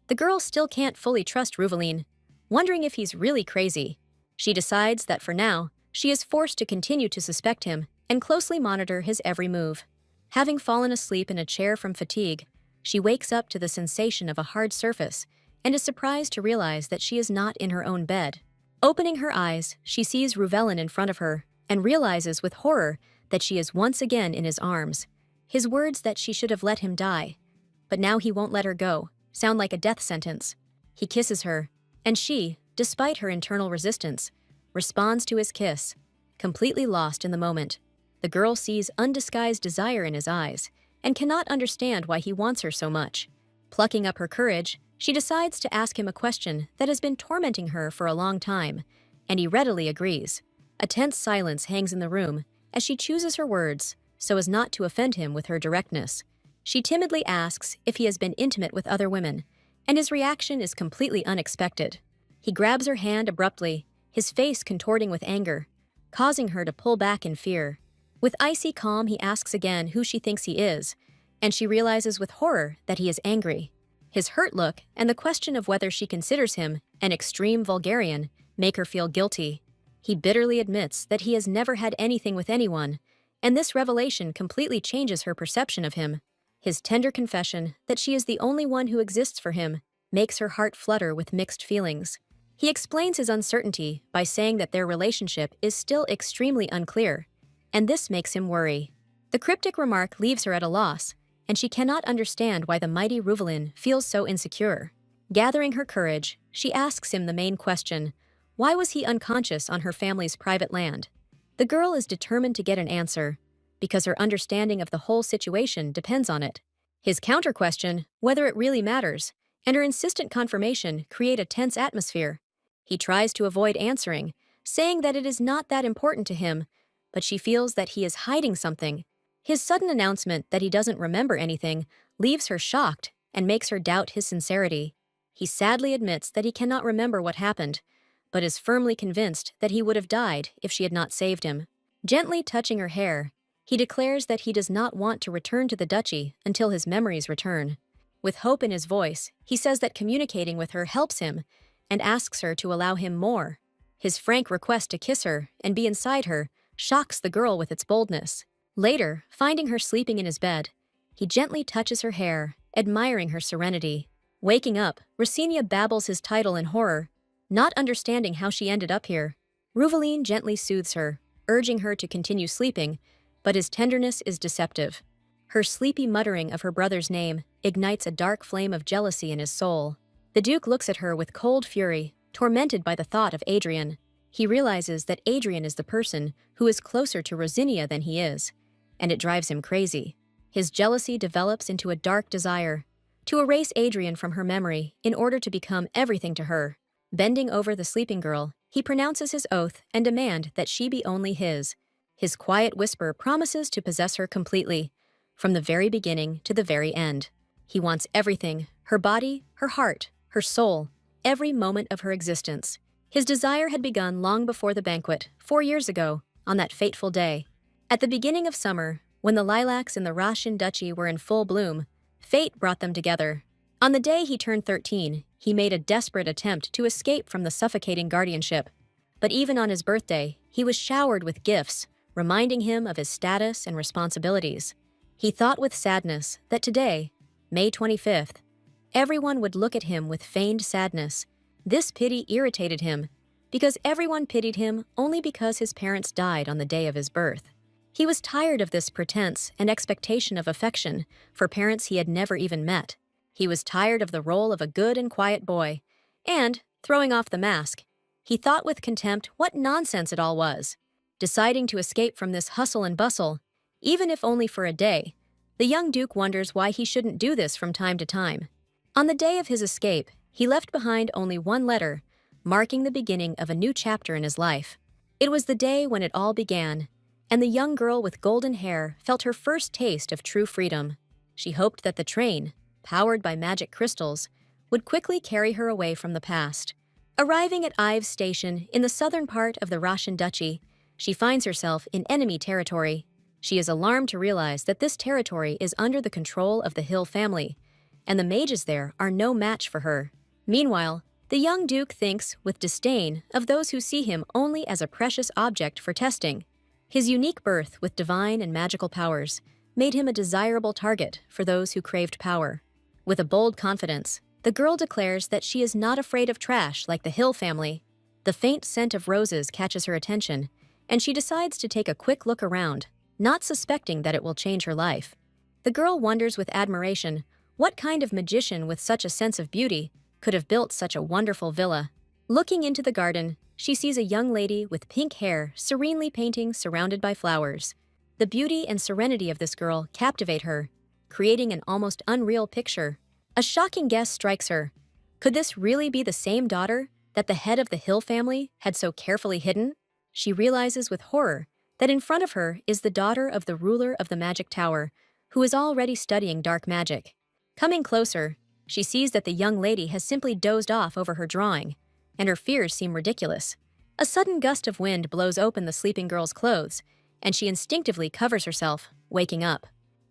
The girl still can't fully trust Ruvelin, wondering if he's really crazy. She decides that for now, she is forced to continue to suspect him and closely monitor his every move. Having fallen asleep in a chair from fatigue, she wakes up to the sensation of a hard surface and is surprised to realize that she is not in her own bed. Opening her eyes, she sees Ruvelin in front of her and realizes with horror that she is once again in his arms. His words that she should have let him die, but now he won't let her go, sound like a death sentence. He kisses her, and she, despite her internal resistance, responds to his kiss, completely lost in the moment. The girl sees undisguised desire in his eyes and cannot understand why he wants her so much. Plucking up her courage, she decides to ask him a question that has been tormenting her for a long time, and he readily agrees. A tense silence hangs in the room as she chooses her words so as not to offend him with her directness. She timidly asks if he has been intimate with other women, and his reaction is completely unexpected. He grabs her hand abruptly, his face contorting with anger, causing her to pull back in fear. With icy calm, he asks again who she thinks he is, and she realizes with horror that he is angry. His hurt look and the question of whether she considers him an extreme vulgarian make her feel guilty. He bitterly admits that he has never had anything with anyone, and this revelation completely changes her perception of him. His tender confession that she is the only one who exists for him makes her heart flutter with mixed feelings. He explains his uncertainty by saying that their relationship is still extremely unclear, and this makes him worry. The cryptic remark leaves her at a loss, and she cannot understand why the mighty Ruvelin feels so insecure. Gathering her courage, she asks him the main question: why was he unconscious on her family's private land? The girl is determined to get an answer, because her understanding of the whole situation depends on it. His counter-question, whether it really matters, and her insistent confirmation create a tense atmosphere. He tries to avoid answering, saying that it is not that important to him, but she feels that he is hiding something. His sudden announcement that he doesn't remember anything leaves her shocked and makes her doubt his sincerity. He sadly admits that he cannot remember what happened, but is firmly convinced that he would have died if she had not saved him. Gently touching her hair, he declares that he does not want to return to the duchy until his memories return. With hope in his voice, he says that communicating with her helps him and asks her to allow him more. His frank request to kiss her and be inside her shocks the girl with its boldness. Later, finding her sleeping in his bed, he gently touches her hair, admiring her serenity. Waking up, Rosinia babbles his title in horror, not understanding how she ended up here. Ruveline gently soothes her, urging her to continue sleeping, but his tenderness is deceptive. Her sleepy muttering of her brother's name ignites a dark flame of jealousy in his soul. The Duke looks at her with cold fury, tormented by the thought of Adrian. He realizes that Adrian is the person who is closer to Rosinia than he is, and it drives him crazy. His jealousy develops into a dark desire to erase Adrian from her memory in order to become everything to her. Bending over the sleeping girl, he pronounces his oath and demand that she be only his. His quiet whisper promises to possess her completely, from the very beginning to the very end. He wants everything: her body, her heart, her soul, every moment of her existence. His desire had begun long before the banquet, 4 years ago, on that fateful day. At the beginning of summer, when the lilacs in the Russian duchy were in full bloom, fate brought them together. On the day he turned 13, he made a desperate attempt to escape from the suffocating guardianship. But even on his birthday, he was showered with gifts, reminding him of his status and responsibilities. He thought with sadness that today, May 25th, everyone would look at him with feigned sadness. This pity irritated him, because everyone pitied him only because his parents died on the day of his birth. He was tired of this pretense and expectation of affection for parents he had never even met. He was tired of the role of a good and quiet boy, and, throwing off the mask, he thought with contempt what nonsense it all was. Deciding to escape from this hustle and bustle, even if only for a day, the young Duke wonders why he shouldn't do this from time to time. On the day of his escape, he left behind only one letter, marking the beginning of a new chapter in his life. It was the day when it all began, and the young girl with golden hair felt her first taste of true freedom. She hoped that the train, powered by magic crystals, would quickly carry her away from the past. Arriving at Ives Station in the southern part of the Russian duchy, she finds herself in enemy territory. She is alarmed to realize that this territory is under the control of the Hill family, and the mages there are no match for her. Meanwhile, the young Duke thinks with disdain of those who see him only as a precious object for testing. His unique birth with divine and magical powers made him a desirable target for those who craved power. With a bold confidence, the girl declares that she is not afraid of trash like the Hill family. The faint scent of roses catches her attention, and she decides to take a quick look around, not suspecting that it will change her life. The girl wonders with admiration what kind of magician with such a sense of beauty could have built such a wonderful villa. Looking into the garden, she sees a young lady with pink hair serenely painting surrounded by flowers. The beauty and serenity of this girl captivate her, creating an almost unreal picture. A shocking guess strikes her. Could this really be the same daughter that the head of the Hill family had so carefully hidden? She realizes with horror that in front of her is the daughter of the ruler of the magic tower, who is already studying dark magic. Coming closer, she sees that the young lady has simply dozed off over her drawing, and her fears seem ridiculous. A sudden gust of wind blows open the sleeping girl's clothes, and she instinctively covers herself, waking up.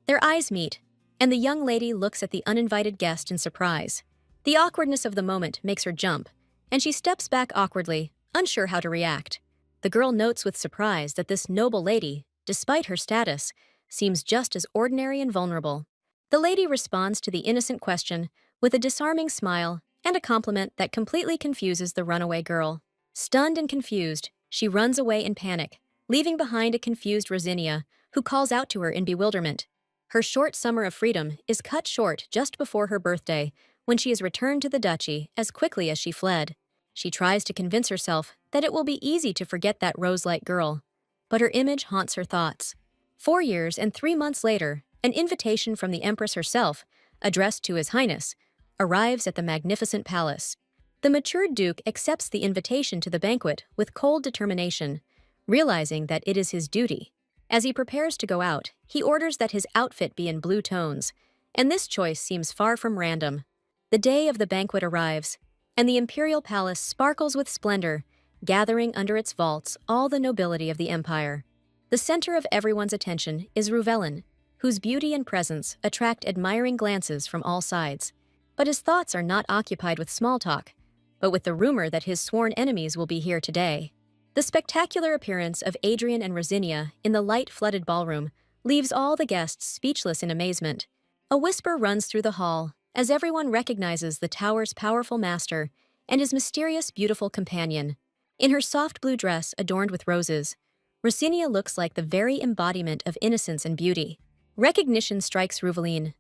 Their eyes meet, and the young lady looks at the uninvited guest in surprise. The awkwardness of the moment makes her jump, and she steps back awkwardly, unsure how to react. The girl notes with surprise that this noble lady, despite her status, seems just as ordinary and vulnerable. The lady responds to the innocent question with a disarming smile and a compliment that completely confuses the runaway girl. Stunned and confused, she runs away in panic, leaving behind a confused Rosinia, who calls out to her in bewilderment. Her short summer of freedom is cut short just before her birthday, when she is returned to the duchy as quickly as she fled. She tries to convince herself that it will be easy to forget that rose-like girl, but her image haunts her thoughts. 4 years and 3 months later, an invitation from the Empress herself, addressed to His Highness, arrives at the magnificent palace. The matured Duke accepts the invitation to the banquet with cold determination, realizing that it is his duty. As he prepares to go out, he orders that his outfit be in blue tones, and this choice seems far from random. The day of the banquet arrives, and the imperial palace sparkles with splendor, gathering under its vaults all the nobility of the empire. The center of everyone's attention is Ruvellin, whose beauty and presence attract admiring glances from all sides. But his thoughts are not occupied with small talk, but with the rumor that his sworn enemies will be here today. The spectacular appearance of Adrian and Rosinia in the light-flooded ballroom leaves all the guests speechless in amazement. A whisper runs through the hall as everyone recognizes the tower's powerful master and his mysterious, beautiful companion. In her soft blue dress adorned with roses, Rosinia looks like the very embodiment of innocence and beauty. Recognition strikes Ruvellin.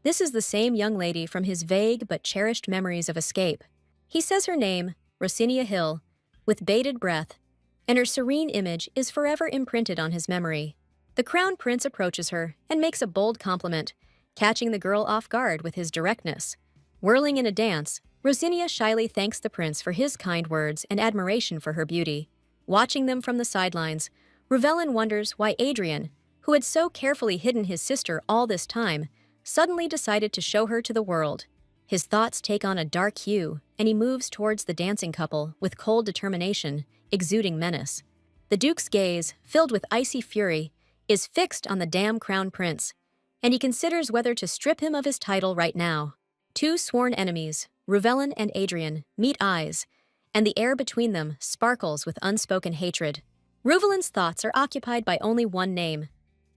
This is the same young lady from his vague but cherished memories of escape. He says her name, Rosinia Hill, with bated breath, and her serene image is forever imprinted on his memory. The crown prince approaches her and makes a bold compliment, catching the girl off guard with his directness. Whirling in a dance, Rosinia shyly thanks the prince for his kind words and admiration for her beauty. Watching them from the sidelines, Ruvellin wonders why Adrian, who had so carefully hidden his sister all this time, suddenly decided to show her to the world. His thoughts take on a dark hue, and he moves towards the dancing couple with cold determination, exuding menace. The Duke's gaze, filled with icy fury, is fixed on the damn crown prince, and he considers whether to strip him of his title right now. Two sworn enemies, Ruvellin and Adrian, meet eyes, and the air between them sparkles with unspoken hatred. Ruvellin's thoughts are occupied by only one name,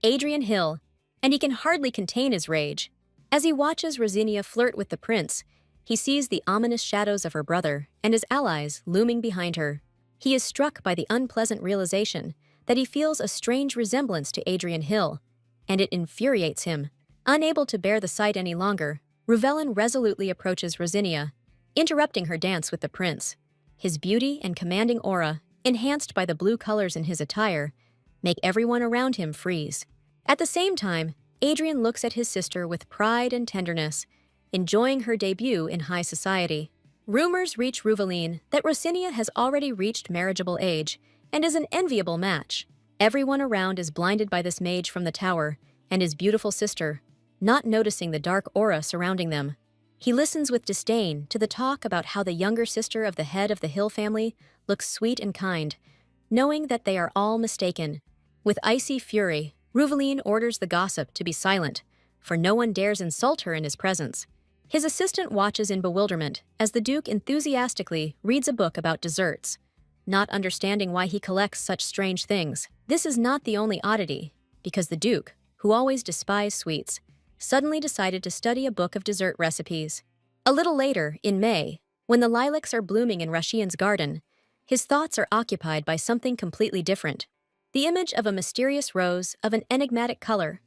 Adrian Hill, and he can hardly contain his rage. As he watches Rosinia flirt with the prince, he sees the ominous shadows of her brother and his allies looming behind her. He is struck by the unpleasant realization that he feels a strange resemblance to Adrian Hill, and it infuriates him. Unable to bear the sight any longer, Ruvellin resolutely approaches Rosinia, interrupting her dance with the prince. His beauty and commanding aura, enhanced by the blue colors in his attire, make everyone around him freeze. At the same time, Adrian looks at his sister with pride and tenderness, enjoying her debut in high society. Rumors reach Ruvellin that Rosinia has already reached marriageable age and is an enviable match. Everyone around is blinded by this mage from the tower and his beautiful sister, not noticing the dark aura surrounding them. He listens with disdain to the talk about how the younger sister of the head of the Hill family looks sweet and kind, knowing that they are all mistaken. With icy fury, Ruvellin orders the gossip to be silent, for no one dares insult her in his presence. His assistant watches in bewilderment as the Duke enthusiastically reads a book about desserts, not understanding why he collects such strange things. This is not the only oddity, because the Duke, who always despised sweets, suddenly decided to study a book of dessert recipes. A little later, in May, when the lilacs are blooming in Rashian's garden, his thoughts are occupied by something completely different. The image of a mysterious rose of an enigmatic color,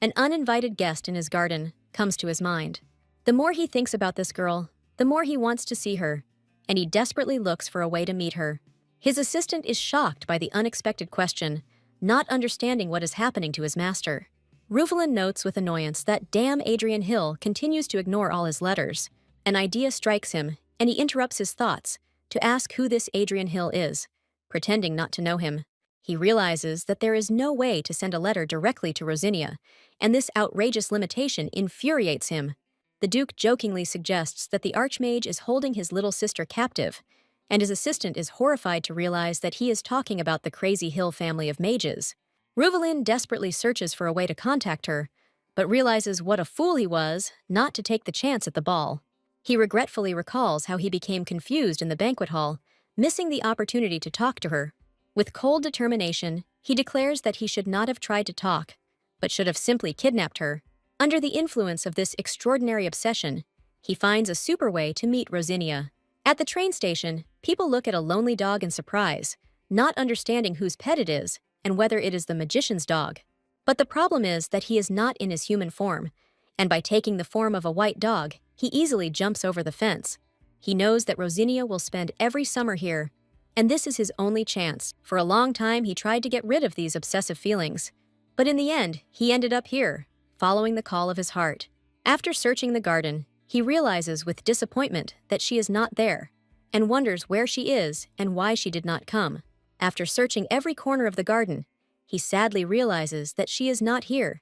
an uninvited guest in his garden, comes to his mind. The more he thinks about this girl, the more he wants to see her, and he desperately looks for a way to meet her. His assistant is shocked by the unexpected question, not understanding what is happening to his master. Ruvellin notes with annoyance that damn Adrian Hill continues to ignore all his letters. An idea strikes him, and he interrupts his thoughts to ask who this Adrian Hill is, pretending not to know him. He realizes that there is no way to send a letter directly to Rosinia, and this outrageous limitation infuriates him. The Duke jokingly suggests that the Archmage is holding his little sister captive, and his assistant is horrified to realize that he is talking about the crazy Hill family of mages. Ruvellin desperately searches for a way to contact her, but realizes what a fool he was not to take the chance at the ball. He regretfully recalls how he became confused in the banquet hall, missing the opportunity to talk to her. With cold determination, he declares that he should not have tried to talk, but should have simply kidnapped her. Under the influence of this extraordinary obsession, he finds a super way to meet Rosinia. At the train station, people look at a lonely dog in surprise, not understanding whose pet it is and whether it is the magician's dog. But the problem is that he is not in his human form, and by taking the form of a white dog, he easily jumps over the fence. He knows that Rosinia will spend every summer here, and this is his only chance. For a long time, he tried to get rid of these obsessive feelings. But in the end, he ended up here, following the call of his heart. After searching the garden, he realizes with disappointment that she is not there, and wonders where she is and why she did not come. After searching every corner of the garden, he sadly realizes that she is not here,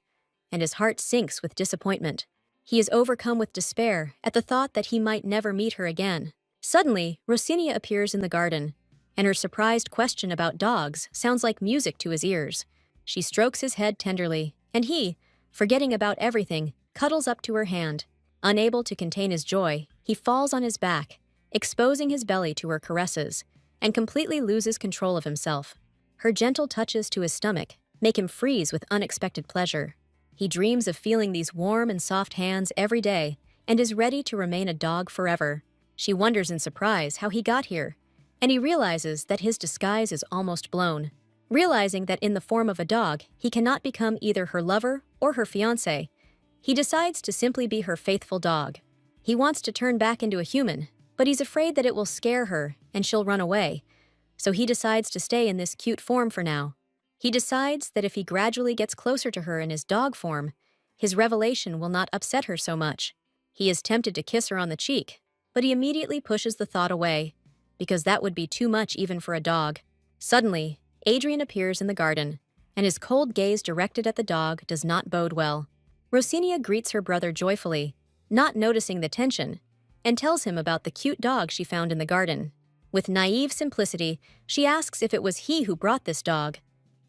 and his heart sinks with disappointment. He is overcome with despair at the thought that he might never meet her again. Suddenly, Rosinia appears in the garden, and her surprised question about dogs sounds like music to his ears. She strokes his head tenderly, and he, forgetting about everything, cuddles up to her hand. Unable to contain his joy, he falls on his back, exposing his belly to her caresses, and completely loses control of himself. Her gentle touches to his stomach make him freeze with unexpected pleasure. He dreams of feeling these warm and soft hands every day and is ready to remain a dog forever. She wonders in surprise how he got here, and he realizes that his disguise is almost blown. Realizing that in the form of a dog, he cannot become either her lover or her fiancé, he decides to simply be her faithful dog. He wants to turn back into a human, but he's afraid that it will scare her and she'll run away, so he decides to stay in this cute form for now. He decides that if he gradually gets closer to her in his dog form, his revelation will not upset her so much. He is tempted to kiss her on the cheek, but he immediately pushes the thought away, because that would be too much even for a dog. Suddenly, Adrian appears in the garden, and his cold gaze directed at the dog does not bode well. Rosinia greets her brother joyfully, not noticing the tension, and tells him about the cute dog she found in the garden. With naive simplicity, she asks if it was he who brought this dog,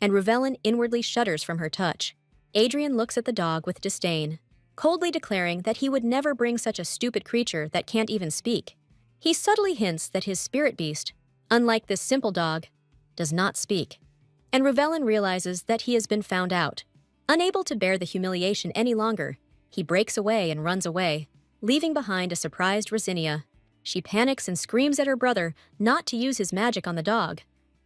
and Ruvelin inwardly shudders from her touch. Adrian looks at the dog with disdain, coldly declaring that he would never bring such a stupid creature that can't even speak. He subtly hints that his spirit beast, unlike this simple dog, does not speak, and Ruvelin realizes that he has been found out. Unable to bear the humiliation any longer, he breaks away and runs away, leaving behind a surprised Rosinia. She panics and screams at her brother not to use his magic on the dog,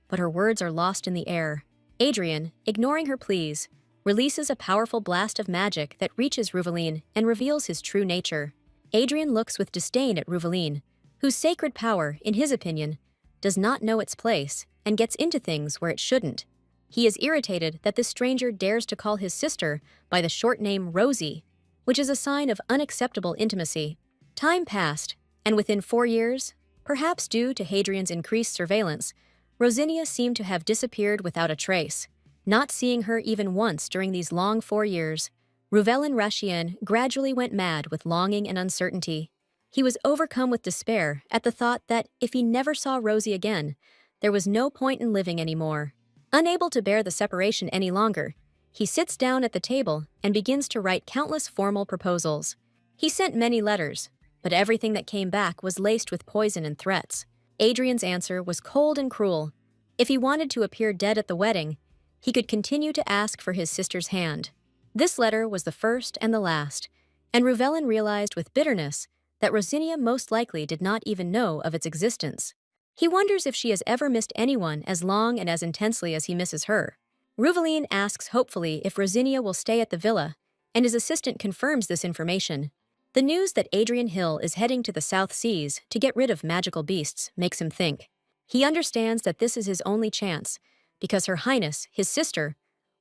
but her words are lost in the air. Adrian, ignoring her pleas, releases a powerful blast of magic that reaches Ruvelin and reveals his true nature. Adrian looks with disdain at Ruvelin, whose sacred power, in his opinion, does not know its place and gets into things where it shouldn't. He is irritated that this stranger dares to call his sister by the short name Rosie, which is a sign of unacceptable intimacy. Time passed, and within 4 years, perhaps due to Hadrian's increased surveillance, Rosinia seemed to have disappeared without a trace. Not seeing her even once during these long 4 years, Ruvelin Rashien gradually went mad with longing and uncertainty. He was overcome with despair at the thought that if he never saw Rosie again, there was no point in living anymore. Unable to bear the separation any longer, he sits down at the table and begins to write countless formal proposals. He sent many letters, but everything that came back was laced with poison and threats. Adrian's answer was cold and cruel. If he wanted to appear dead at the wedding, he could continue to ask for his sister's hand. This letter was the first and the last, and Ruvelin realized with bitterness that Rosinia most likely did not even know of its existence. He wonders if she has ever missed anyone as long and as intensely as he misses her. Ruvelin asks hopefully if Rosinia will stay at the villa, and his assistant confirms this information. The news that Adrian Hill is heading to the South Seas to get rid of magical beasts makes him think. He understands that this is his only chance, because Her Highness, his sister,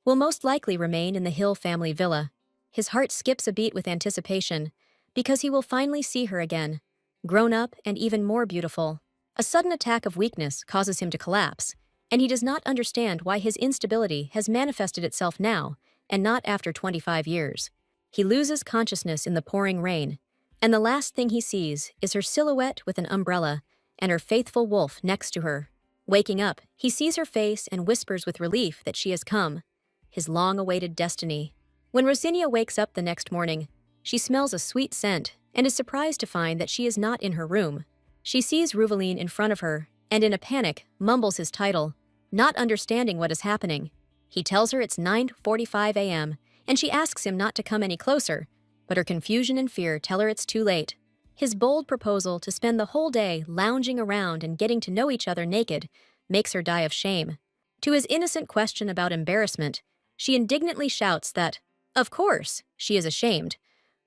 will most likely remain in the Hill family villa. His heart skips a beat with anticipation, because he will finally see her again, grown up and even more beautiful. A sudden attack of weakness causes him to collapse, and he does not understand why his instability has manifested itself now and not after 25 years. He loses consciousness in the pouring rain, and the last thing he sees is her silhouette with an umbrella and her faithful wolf next to her. Waking up, he sees her face and whispers with relief that she has come, his long-awaited destiny. When Rosinia wakes up the next morning, she smells a sweet scent and is surprised to find that she is not in her room. She sees Ruvelin in front of her and in a panic mumbles his title, not understanding what is happening. He tells her it's 9:45 a.m., and she asks him not to come any closer, but her confusion and fear tell her it's too late. His bold proposal to spend the whole day lounging around and getting to know each other naked makes her die of shame. To his innocent question about embarrassment, she indignantly shouts that, of course, she is ashamed,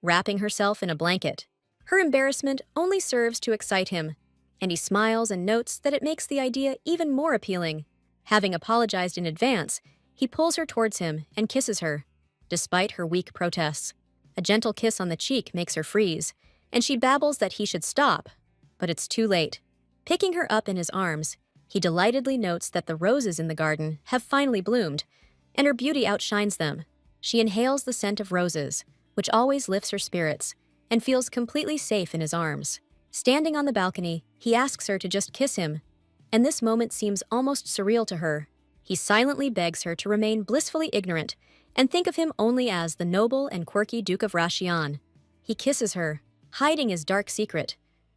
wrapping herself in a blanket. Her embarrassment only serves to excite him, and he smiles and notes that it makes the idea even more appealing. Having apologized in advance, he pulls her towards him and kisses her, despite her weak protests. A gentle kiss on the cheek makes her freeze, and she babbles that he should stop, but it's too late. Picking her up in his arms, he delightedly notes that the roses in the garden have finally bloomed, and her beauty outshines them. She inhales the scent of roses, which always lifts her spirits, and feels completely safe in his arms. Standing on the balcony, he asks her to just kiss him, and this moment seems almost surreal to her. He silently begs her to remain blissfully ignorant and think of him only as the noble and quirky Duke of Rashian. He kisses her, hiding his dark secret,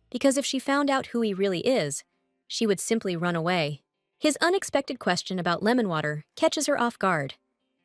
because if she found out who he really is, she would simply run away. His unexpected question about lemon water catches her off guard,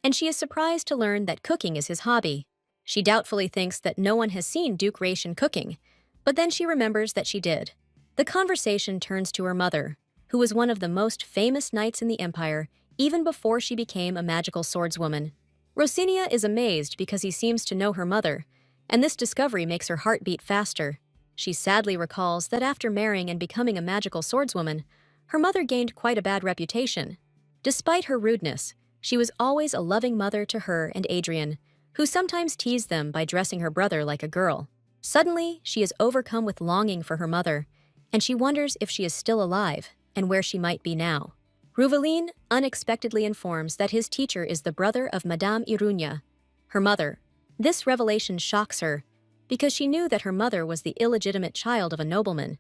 and she is surprised to learn that cooking is his hobby. She doubtfully thinks that no one has seen Duke Ration cooking, but then she remembers that she did. The conversation turns to her mother, who was one of the most famous knights in the Empire even before she became a magical swordswoman. Rosinia is amazed because he seems to know her mother, and this discovery makes her heart beat faster. She sadly recalls that after marrying and becoming a magical swordswoman, her mother gained quite a bad reputation. Despite her rudeness, she was always a loving mother to her and Adrian, who sometimes teased them by dressing her brother like a girl. Suddenly, she is overcome with longing for her mother, and she wonders if she is still alive and where she might be now. Rouveline unexpectedly informs that his teacher is the brother of Madame Irunia, her mother. This revelation shocks her, because she knew that her mother was the illegitimate child of a nobleman,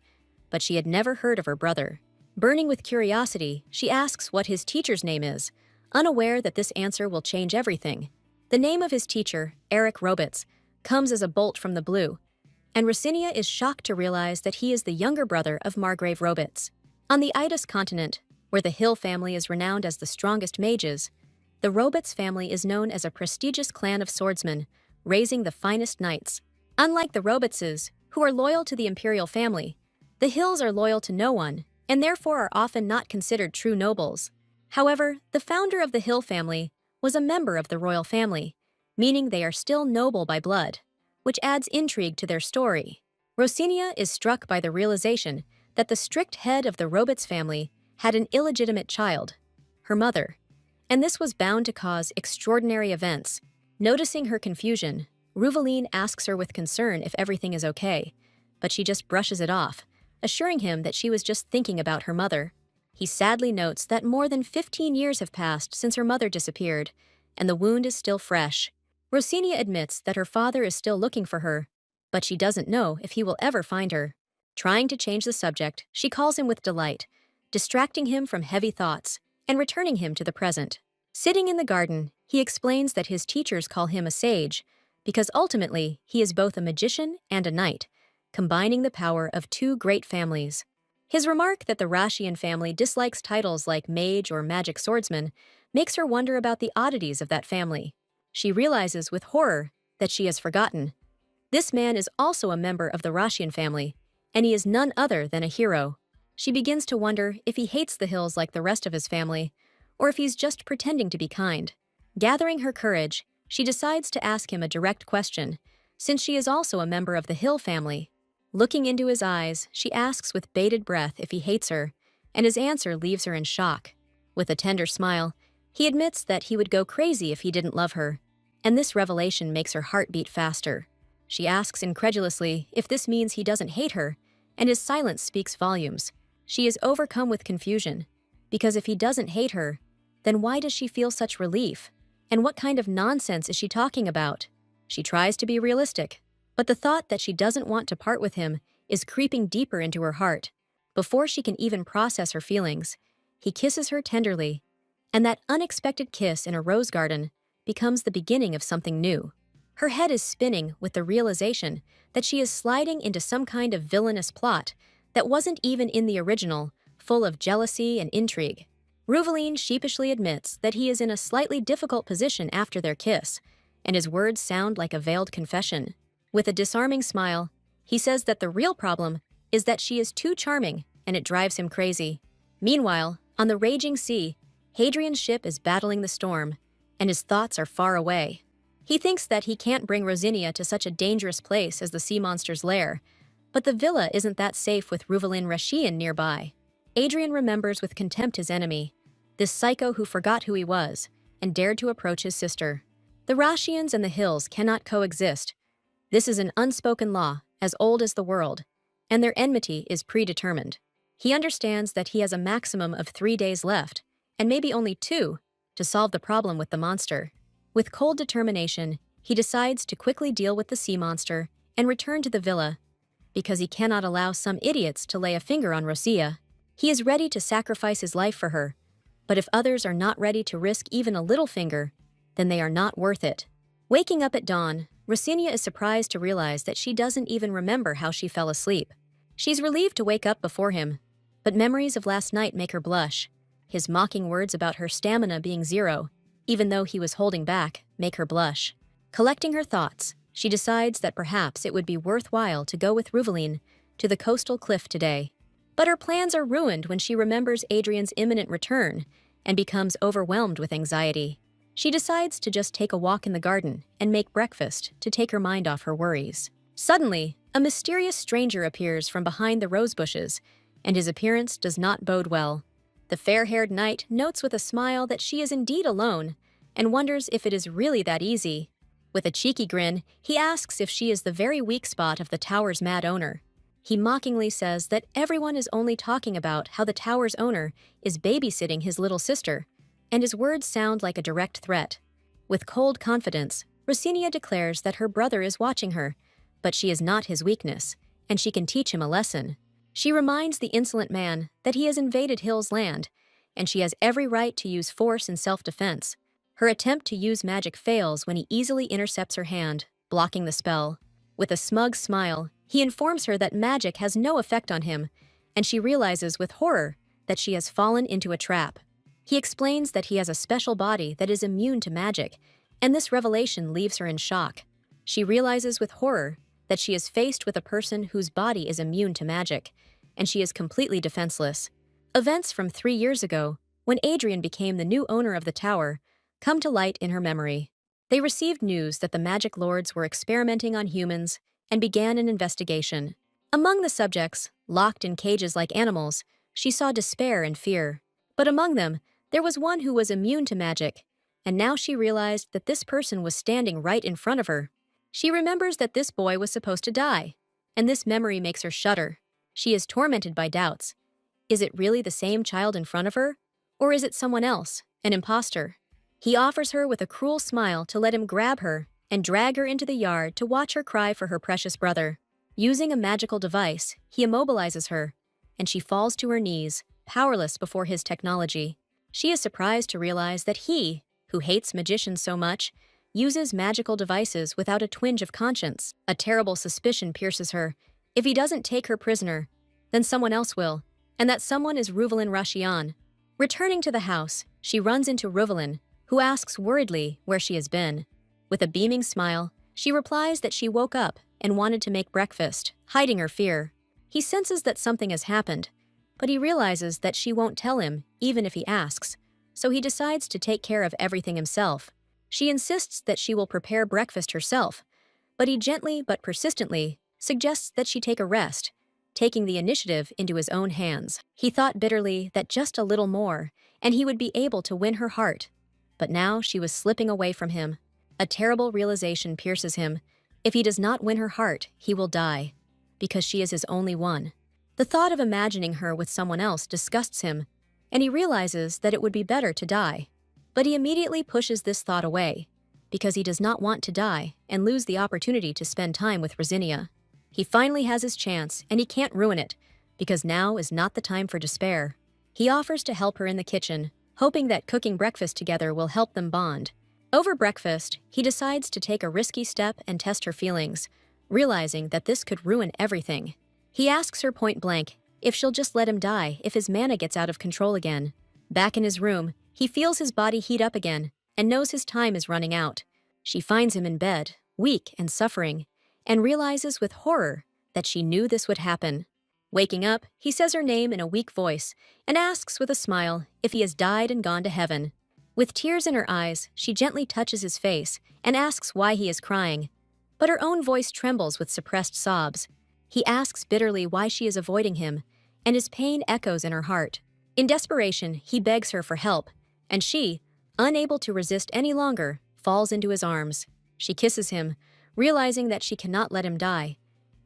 but she had never heard of her brother. Burning with curiosity, she asks what his teacher's name is, unaware that this answer will change everything. The name of his teacher, Eric Roberts, comes as a bolt from the blue, and Rosinia is shocked to realize that he is the younger brother of Margrave Roberts. On the Idus continent, where the Hill family is renowned as the strongest mages, the Roberts family is known as a prestigious clan of swordsmen, raising the finest knights. Unlike the Robertses, who are loyal to the imperial family, the Hills are loyal to no one, and therefore are often not considered true nobles. However, the founder of the Hill family was a member of the royal family, meaning they are still noble by blood, which adds intrigue to their story. Rosinia is struck by the realization that the strict head of the Roberts family had an illegitimate child, her mother, and this was bound to cause extraordinary events. Noticing her confusion, Rouveline asks her with concern if everything is okay, but she just brushes it off, assuring him that she was just thinking about her mother. He sadly notes that more than 15 years have passed since her mother disappeared, and the wound is still fresh. Rosinia admits that her father is still looking for her, but she doesn't know if he will ever find her. Trying to change the subject, she calls him with delight, distracting him from heavy thoughts and returning him to the present. Sitting in the garden, he explains that his teachers call him a sage because ultimately he is both a magician and a knight, combining the power of two great families. His remark that the Rashian family dislikes titles like mage or magic swordsman makes her wonder about the oddities of that family. She realizes with horror that she has forgotten. This man is also a member of the Rashian family, and he is none other than a hero. She begins to wonder if he hates the Hills like the rest of his family, or if he's just pretending to be kind. Gathering her courage, she decides to ask him a direct question, since she is also a member of the Hill family. Looking into his eyes, she asks with bated breath if he hates her, and his answer leaves her in shock. With a tender smile, he admits that he would go crazy if he didn't love her, and this revelation makes her heart beat faster. She asks incredulously if this means he doesn't hate her, and his silence speaks volumes. She is overcome with confusion, because if he doesn't hate her, then why does she feel such relief? And what kind of nonsense is she talking about? She tries to be realistic, but the thought that she doesn't want to part with him is creeping deeper into her heart. Before she can even process her feelings, he kisses her tenderly, and that unexpected kiss in a rose garden becomes the beginning of something new. Her head is spinning with the realization that she is sliding into some kind of villainous plot that wasn't even in the original, full of jealousy and intrigue. Rouveline sheepishly admits that he is in a slightly difficult position after their kiss, and his words sound like a veiled confession. With a disarming smile, he says that the real problem is that she is too charming and it drives him crazy. Meanwhile, on the raging sea, Hadrian's ship is battling the storm, and his thoughts are far away. He thinks that he can't bring Rosinia to such a dangerous place as the sea monster's lair, but the villa isn't that safe with Ruvelin Rashian nearby. Adrian remembers with contempt his enemy, this psycho who forgot who he was and dared to approach his sister. The Rashians and the hills cannot coexist. This is an unspoken law, as old as the world, and their enmity is predetermined. He understands that he has a maximum of 3 days left, and maybe only 2, to solve the problem with the monster. With cold determination, he decides to quickly deal with the sea monster and return to the villa, because he cannot allow some idiots to lay a finger on Rosia. He is ready to sacrifice his life for her, but if others are not ready to risk even a little finger, then they are not worth it. Waking up at dawn, Rosinia is surprised to realize that she doesn't even remember how she fell asleep. She's relieved to wake up before him, but memories of last night make her blush. His mocking words about her stamina being 0, even though he was holding back, make her blush. Collecting her thoughts, she decides that perhaps it would be worthwhile to go with Ruvelin to the coastal cliff today. But her plans are ruined when she remembers Adrian's imminent return and becomes overwhelmed with anxiety. She decides to just take a walk in the garden and make breakfast to take her mind off her worries. Suddenly, a mysterious stranger appears from behind the rose bushes, and his appearance does not bode well. The fair-haired knight notes with a smile that she is indeed alone and wonders if it is really that easy. With a cheeky grin, he asks if she is the very weak spot of the tower's mad owner. He mockingly says that everyone is only talking about how the tower's owner is babysitting his little sister, and his words sound like a direct threat. With cold confidence, Rosinia declares that her brother is watching her, but she is not his weakness, and she can teach him a lesson. She reminds the insolent man that he has invaded Hill's land, and she has every right to use force in self-defense. Her attempt to use magic fails when he easily intercepts her hand, blocking the spell. With a smug smile, he informs her that magic has no effect on him, and she realizes with horror that she has fallen into a trap. He explains that he has a special body that is immune to magic, and this revelation leaves her in shock. She realizes with horror that she is faced with a person whose body is immune to magic, and she is completely defenseless. Events from 3 years ago, when Adrian became the new owner of the tower, come to light in her memory. They received news that the magic lords were experimenting on humans and began an investigation. Among the subjects, locked in cages like animals, she saw despair and fear. But among them, there was one who was immune to magic, and now she realized that this person was standing right in front of her. She remembers that this boy was supposed to die, and this memory makes her shudder. She is tormented by doubts. Is it really the same child in front of her? Or is it someone else, an imposter? He offers her with a cruel smile to let him grab her and drag her into the yard to watch her cry for her precious brother. Using a magical device, he immobilizes her, and she falls to her knees, powerless before his technology. She is surprised to realize that he, who hates magicians so much, uses magical devices without a twinge of conscience. A terrible suspicion pierces her. If he doesn't take her prisoner, then someone else will, and that someone is Ruvelin Rashian. Returning to the house, she runs into Ruvelin, who asks worriedly where she has been. With a beaming smile, she replies that she woke up and wanted to make breakfast, hiding her fear. He senses that something has happened, but he realizes that she won't tell him, even if he asks, so he decides to take care of everything himself. She insists that she will prepare breakfast herself, but he gently but persistently suggests that she take a rest, taking the initiative into his own hands. He thought bitterly that just a little more, and he would be able to win her heart. But now she was slipping away from him. A terrible realization pierces him. If he does not win her heart, he will die, because she is his only one. The thought of imagining her with someone else disgusts him, and he realizes that it would be better to die. But he immediately pushes this thought away, because he does not want to die and lose the opportunity to spend time with Rosinia. He finally has his chance, and he can't ruin it, because now is not the time for despair. He offers to help her in the kitchen, hoping that cooking breakfast together will help them bond. Over breakfast, he decides to take a risky step and test her feelings, realizing that this could ruin everything. He asks her point blank if she'll just let him die if his mana gets out of control again. Back in his room, he feels his body heat up again and knows his time is running out. She finds him in bed, weak and suffering, and realizes with horror that she knew this would happen. Waking up, he says her name in a weak voice and asks with a smile if he has died and gone to heaven. With tears in her eyes, she gently touches his face and asks why he is crying. But her own voice trembles with suppressed sobs. He asks bitterly why she is avoiding him, and his pain echoes in her heart. In desperation, he begs her for help, and she, unable to resist any longer, falls into his arms. She kisses him, realizing that she cannot let him die,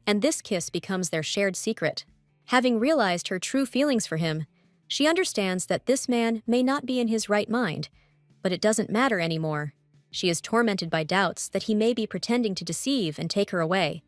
and this kiss becomes their shared secret. Having realized her true feelings for him, she understands that this man may not be in his right mind, but it doesn't matter anymore. She is tormented by doubts that he may be pretending to deceive and take her away,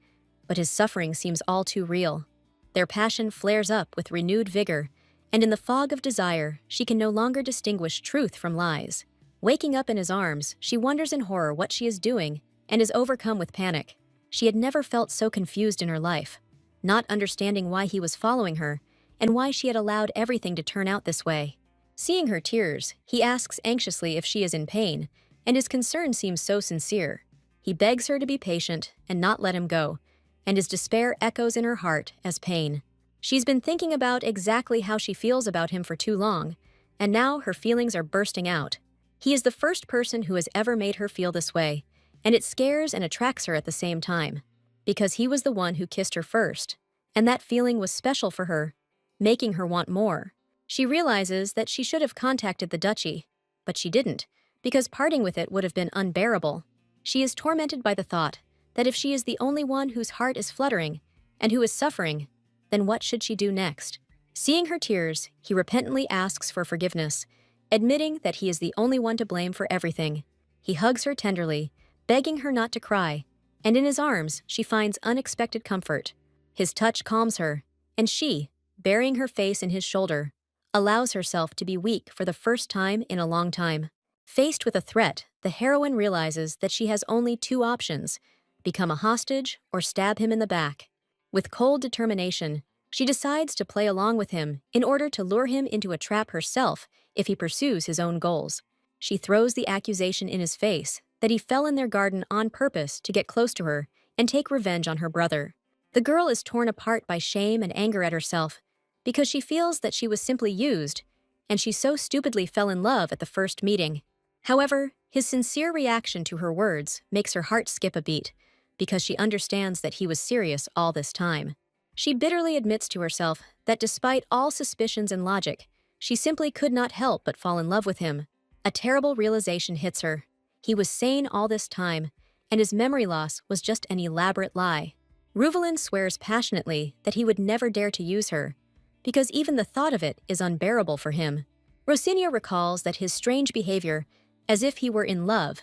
but his suffering seems all too real. Their passion flares up with renewed vigor, and in the fog of desire, she can no longer distinguish truth from lies. Waking up in his arms, she wonders in horror what she is doing and is overcome with panic. She had never felt so confused in her life, not understanding why he was following her and why she had allowed everything to turn out this way. Seeing her tears, he asks anxiously if she is in pain, and his concern seems so sincere. He begs her to be patient and not let him go, and his despair echoes in her heart as pain. She's been thinking about exactly how she feels about him for too long, and now her feelings are bursting out. He is the first person who has ever made her feel this way, and it scares and attracts her at the same time, because he was the one who kissed her first, and that feeling was special for her, making her want more. She realizes that she should have contacted the duchy, but she didn't, because parting with it would have been unbearable. She is tormented by the thought that if she is the only one whose heart is fluttering and who is suffering, then what should she do next? Seeing her tears, he repentantly asks for forgiveness, admitting that he is the only one to blame for everything. He hugs her tenderly, begging her not to cry, and in his arms she finds unexpected comfort. His touch calms her, and she, burying her face in his shoulder, allows herself to be weak for the first time in a long time. Faced with a threat, the heroine realizes that she has only two options: become a hostage or stab him in the back. With cold determination, she decides to play along with him in order to lure him into a trap herself if he pursues his own goals. She throws the accusation in his face that he fell in their garden on purpose to get close to her and take revenge on her brother. The girl is torn apart by shame and anger at herself because she feels that she was simply used, and she so stupidly fell in love at the first meeting. However, his sincere reaction to her words makes her heart skip a beat, because she understands that he was serious all this time. She bitterly admits to herself that despite all suspicions and logic, she simply could not help but fall in love with him. A terrible realization hits her. He was sane all this time, and his memory loss was just an elaborate lie. Ruvelin swears passionately that he would never dare to use her, because even the thought of it is unbearable for him. Rosinia recalls that his strange behavior, as if he were in love,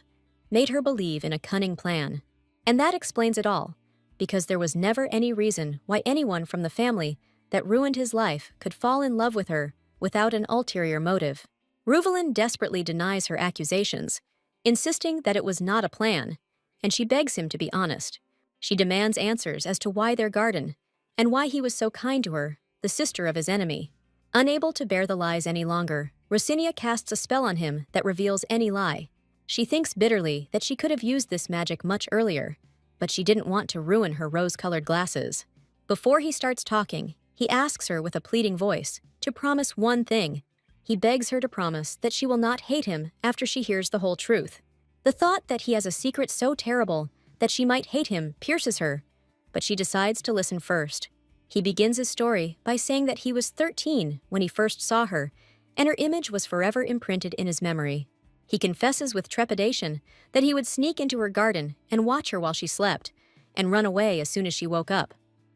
made her believe in a cunning plan. And that explains it all, because there was never any reason why anyone from the family that ruined his life could fall in love with her without an ulterior motive. Ruvelin desperately denies her accusations, insisting that it was not a plan, and she begs him to be honest. She demands answers as to why their garden, and why he was so kind to her, the sister of his enemy. Unable to bear the lies any longer, Rosinia casts a spell on him that reveals any lie. She thinks bitterly that she could have used this magic much earlier, but she didn't want to ruin her rose-colored glasses. Before he starts talking, he asks her with a pleading voice to promise one thing. He begs her to promise that she will not hate him after she hears the whole truth. The thought that he has a secret so terrible that she might hate him pierces her, but she decides to listen first. He begins his story by saying that he was 13 when he first saw her, and her image was forever imprinted in his memory. He confesses with trepidation that he would sneak into her garden and watch her while she slept, and run away as soon as she woke up.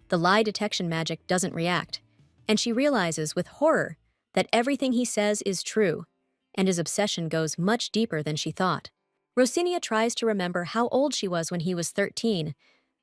The lie detection magic doesn't react, and she realizes with horror that everything he says is true, and his obsession goes much deeper than she thought. Rosinia tries to remember how old she was when he was 13,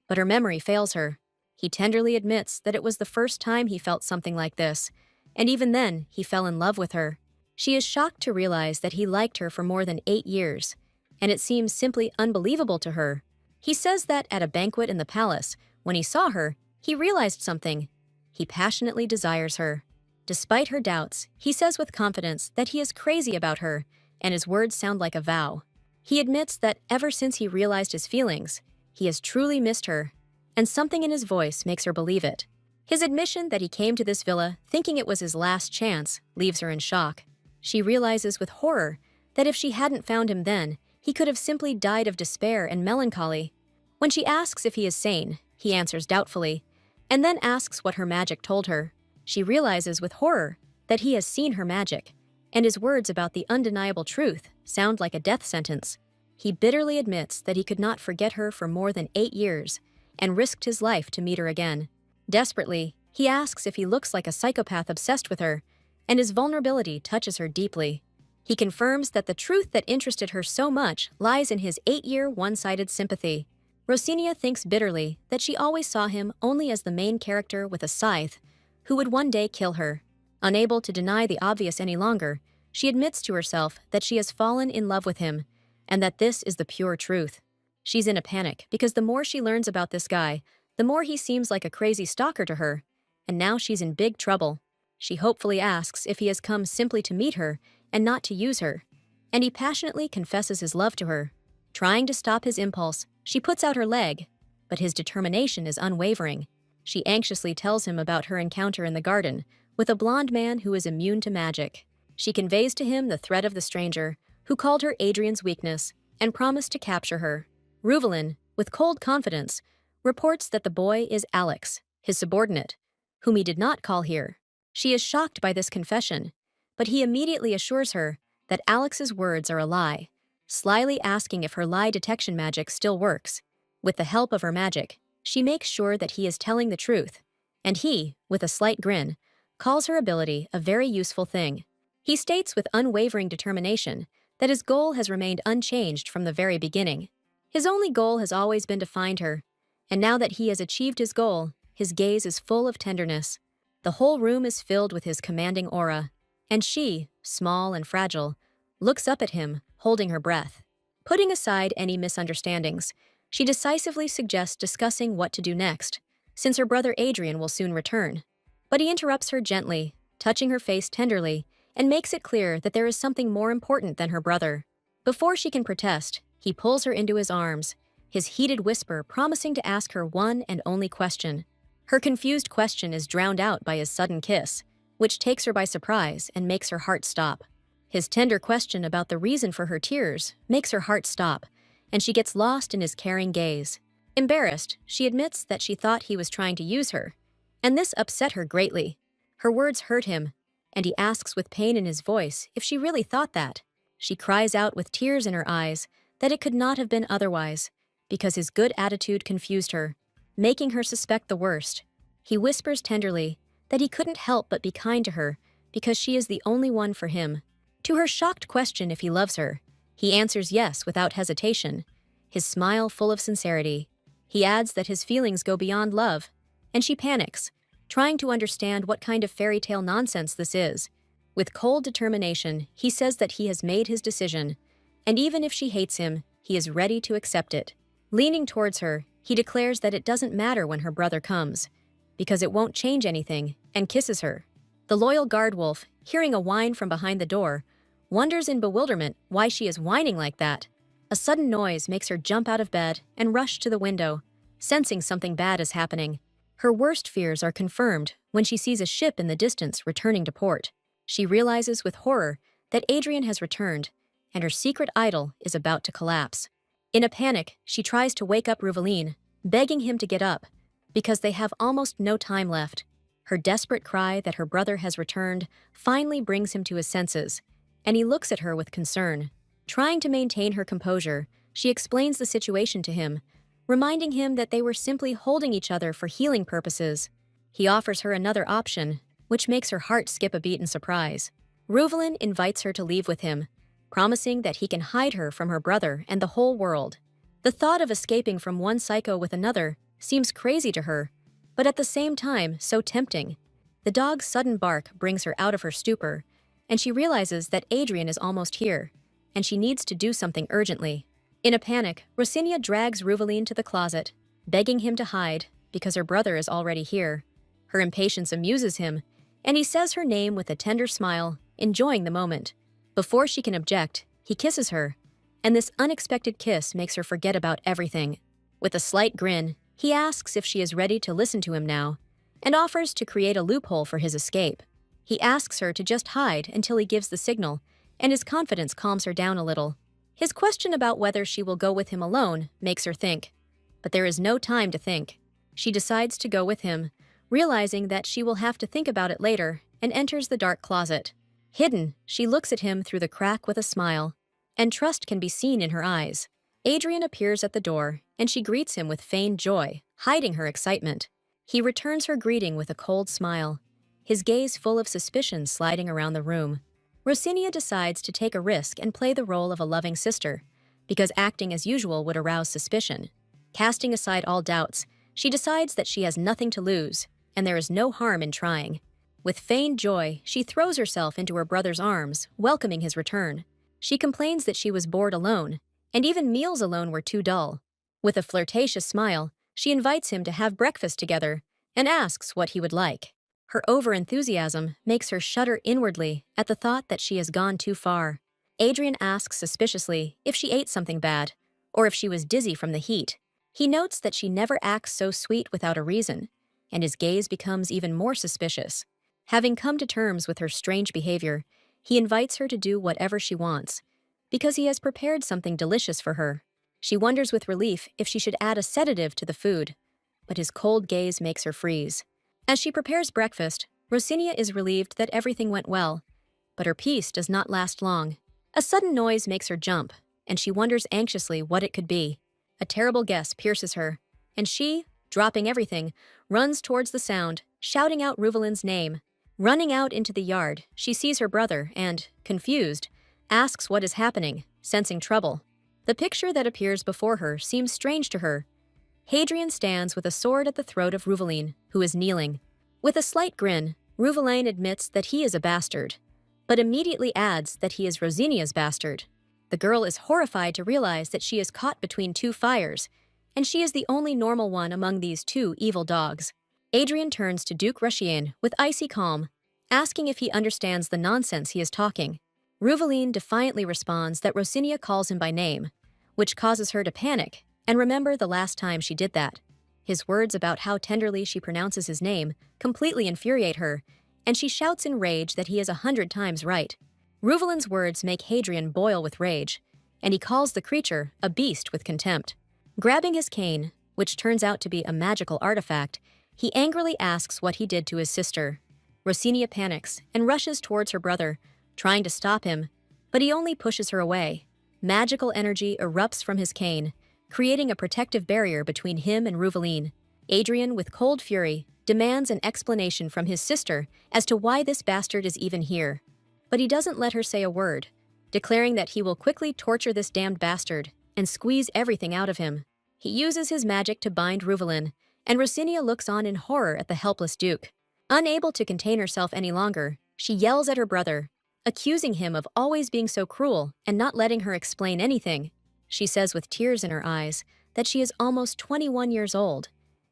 but her memory fails her. He tenderly admits that it was the first time he felt something like this, and even then, he fell in love with her. She is shocked to realize that he liked her for more than 8 years, and it seems simply unbelievable to her. He says that at a banquet in the palace, when he saw her, he realized something. He passionately desires her. Despite her doubts, he says with confidence that he is crazy about her, and his words sound like a vow. He admits that ever since he realized his feelings, he has truly missed her, and something in his voice makes her believe it. His admission that he came to this villa thinking it was his last chance leaves her in shock. She realizes with horror that if she hadn't found him then, he could have simply died of despair and melancholy. When she asks if he is sane, he answers doubtfully, and then asks what her magic told her. She realizes with horror that he has seen her magic, and his words about the undeniable truth sound like a death sentence. He bitterly admits that he could not forget her for more than 8 years and risked his life to meet her again. Desperately, he asks if he looks like a psychopath obsessed with her, and his vulnerability touches her deeply. He confirms that the truth that interested her so much lies in his 8-year one-sided sympathy. Rosinia thinks bitterly that she always saw him only as the main character with a scythe who would one day kill her. Unable to deny the obvious any longer, she admits to herself that she has fallen in love with him and that this is the pure truth. She's in a panic because the more she learns about this guy, the more he seems like a crazy stalker to her, and now she's in big trouble. She hopefully asks if he has come simply to meet her and not to use her, and he passionately confesses his love to her. Trying to stop his impulse, she puts out her leg, but his determination is unwavering. She anxiously tells him about her encounter in the garden with a blonde man who is immune to magic. She conveys to him the threat of the stranger, who called her Adrian's weakness and promised to capture her. Ruvelin, with cold confidence, reports that the boy is Alex, his subordinate, whom he did not call here. She is shocked by this confession, but he immediately assures her that Alex's words are a lie, slyly asking if her lie detection magic still works. With the help of her magic, she makes sure that he is telling the truth, and he, with a slight grin, calls her ability a very useful thing. He states with unwavering determination that his goal has remained unchanged from the very beginning. His only goal has always been to find her, and now that he has achieved his goal, his gaze is full of tenderness. The whole room is filled with his commanding aura, and she, small and fragile, looks up at him, holding her breath. Putting aside any misunderstandings, she decisively suggests discussing what to do next, since her brother Adrian will soon return. But he interrupts her gently, touching her face tenderly, and makes it clear that there is something more important than her brother. Before she can protest, he pulls her into his arms, his heated whisper promising to ask her one and only question. Her confused question is drowned out by his sudden kiss, which takes her by surprise and makes her heart stop. His tender question about the reason for her tears makes her heart stop, and she gets lost in his caring gaze. Embarrassed, she admits that she thought he was trying to use her, and this upset her greatly. Her words hurt him, and he asks with pain in his voice if she really thought that. She cries out with tears in her eyes that it could not have been otherwise, because his good attitude confused her, making her suspect the worst. He whispers tenderly that he couldn't help but be kind to her because she is the only one for him. To her shocked question if he loves her, he answers yes without hesitation, his smile full of sincerity. He adds that his feelings go beyond love, and she panics, trying to understand what kind of fairy tale nonsense this is. With cold determination, he says that he has made his decision, and even if she hates him, he is ready to accept it. Leaning towards her, he declares that it doesn't matter when her brother comes, because it won't change anything, and kisses her. The loyal guard wolf, hearing a whine from behind the door, wonders in bewilderment why she is whining like that. A sudden noise makes her jump out of bed and rush to the window, sensing something bad is happening. Her worst fears are confirmed when she sees a ship in the distance returning to port. She realizes with horror that Adrian has returned, and her secret idol is about to collapse. In a panic, she tries to wake up Ruvelin, begging him to get up, because they have almost no time left. Her desperate cry that her brother has returned finally brings him to his senses, and he looks at her with concern. Trying to maintain her composure, she explains the situation to him, reminding him that they were simply holding each other for healing purposes. He offers her another option, which makes her heart skip a beat in surprise. Ruvelin invites her to leave with him, promising that he can hide her from her brother and the whole world. The thought of escaping from one psycho with another seems crazy to her, but at the same time so tempting. The dog's sudden bark brings her out of her stupor, and she realizes that Adrian is almost here, and she needs to do something urgently. In a panic, Rosinia drags Ruvelin to the closet, begging him to hide because her brother is already here. Her impatience amuses him, and he says her name with a tender smile, enjoying the moment. Before she can object, he kisses her, and this unexpected kiss makes her forget about everything. With a slight grin, He asks if she is ready to listen to him now, and offers to create a loophole for his escape. He asks her to just hide until he gives the signal, and his confidence calms her down a little. His question about whether she will go with him alone makes her think. But there is no time to think. She decides to go with him, realizing that she will have to think about it later, and enters the dark closet. Hidden, she looks at him through the crack with a smile, and trust can be seen in her eyes. Adrian appears at the door, and she greets him with feigned joy, hiding her excitement. He returns her greeting with a cold smile, his gaze full of suspicion sliding around the room. Rosinia decides to take a risk and play the role of a loving sister, because acting as usual would arouse suspicion. Casting aside all doubts, she decides that she has nothing to lose, and there is no harm in trying. With feigned joy, she throws herself into her brother's arms, welcoming his return. She complains that she was bored alone, and even meals alone were too dull. With a flirtatious smile, she invites him to have breakfast together and asks what he would like. Her overenthusiasm makes her shudder inwardly at the thought that she has gone too far. Adrian asks suspiciously if she ate something bad, or if she was dizzy from the heat. He notes that she never acts so sweet without a reason, and his gaze becomes even more suspicious. Having come to terms with her strange behavior, he invites her to do whatever she wants, because he has prepared something delicious for her. She wonders with relief if she should add a sedative to the food, but his cold gaze makes her freeze. As she prepares breakfast, Rosinia is relieved that everything went well, but her peace does not last long. A sudden noise makes her jump, and she wonders anxiously what it could be. A terrible guess pierces her, and she, dropping everything, runs towards the sound, shouting out Ruvelin's name. Running out into the yard, she sees her brother and, confused, asks what is happening, sensing trouble. The picture that appears before her seems strange to her. Hadrian stands with a sword at the throat of Ruvelin, who is kneeling. With a slight grin, Ruvelin admits that he is a bastard, but immediately adds that he is Rosinia's bastard. The girl is horrified to realize that she is caught between two fires, and she is the only normal one among these two evil dogs. Adrian turns to Duke Rushien with icy calm, asking if he understands the nonsense he is talking. Ruvelin defiantly responds that Rosinia calls him by name, which causes her to panic and remember the last time she did that. His words about how tenderly she pronounces his name completely infuriate her, and she shouts in rage that he is 100 times right. Ruvelin's words make Hadrian boil with rage, and he calls the creature a beast with contempt. Grabbing his cane, which turns out to be a magical artifact, he angrily asks what he did to his sister. Rosinia panics and rushes towards her brother, trying to stop him, but he only pushes her away. Magical energy erupts from his cane, creating a protective barrier between him and Ruvelin. Adrian, with cold fury, demands an explanation from his sister as to why this bastard is even here. But he doesn't let her say a word, declaring that he will quickly torture this damned bastard and squeeze everything out of him. He uses his magic to bind Ruvelin, and Rosinia looks on in horror at the helpless Duke. Unable to contain herself any longer, she yells at her brother, accusing him of always being so cruel and not letting her explain anything. She says with tears in her eyes that she is almost 21 years old,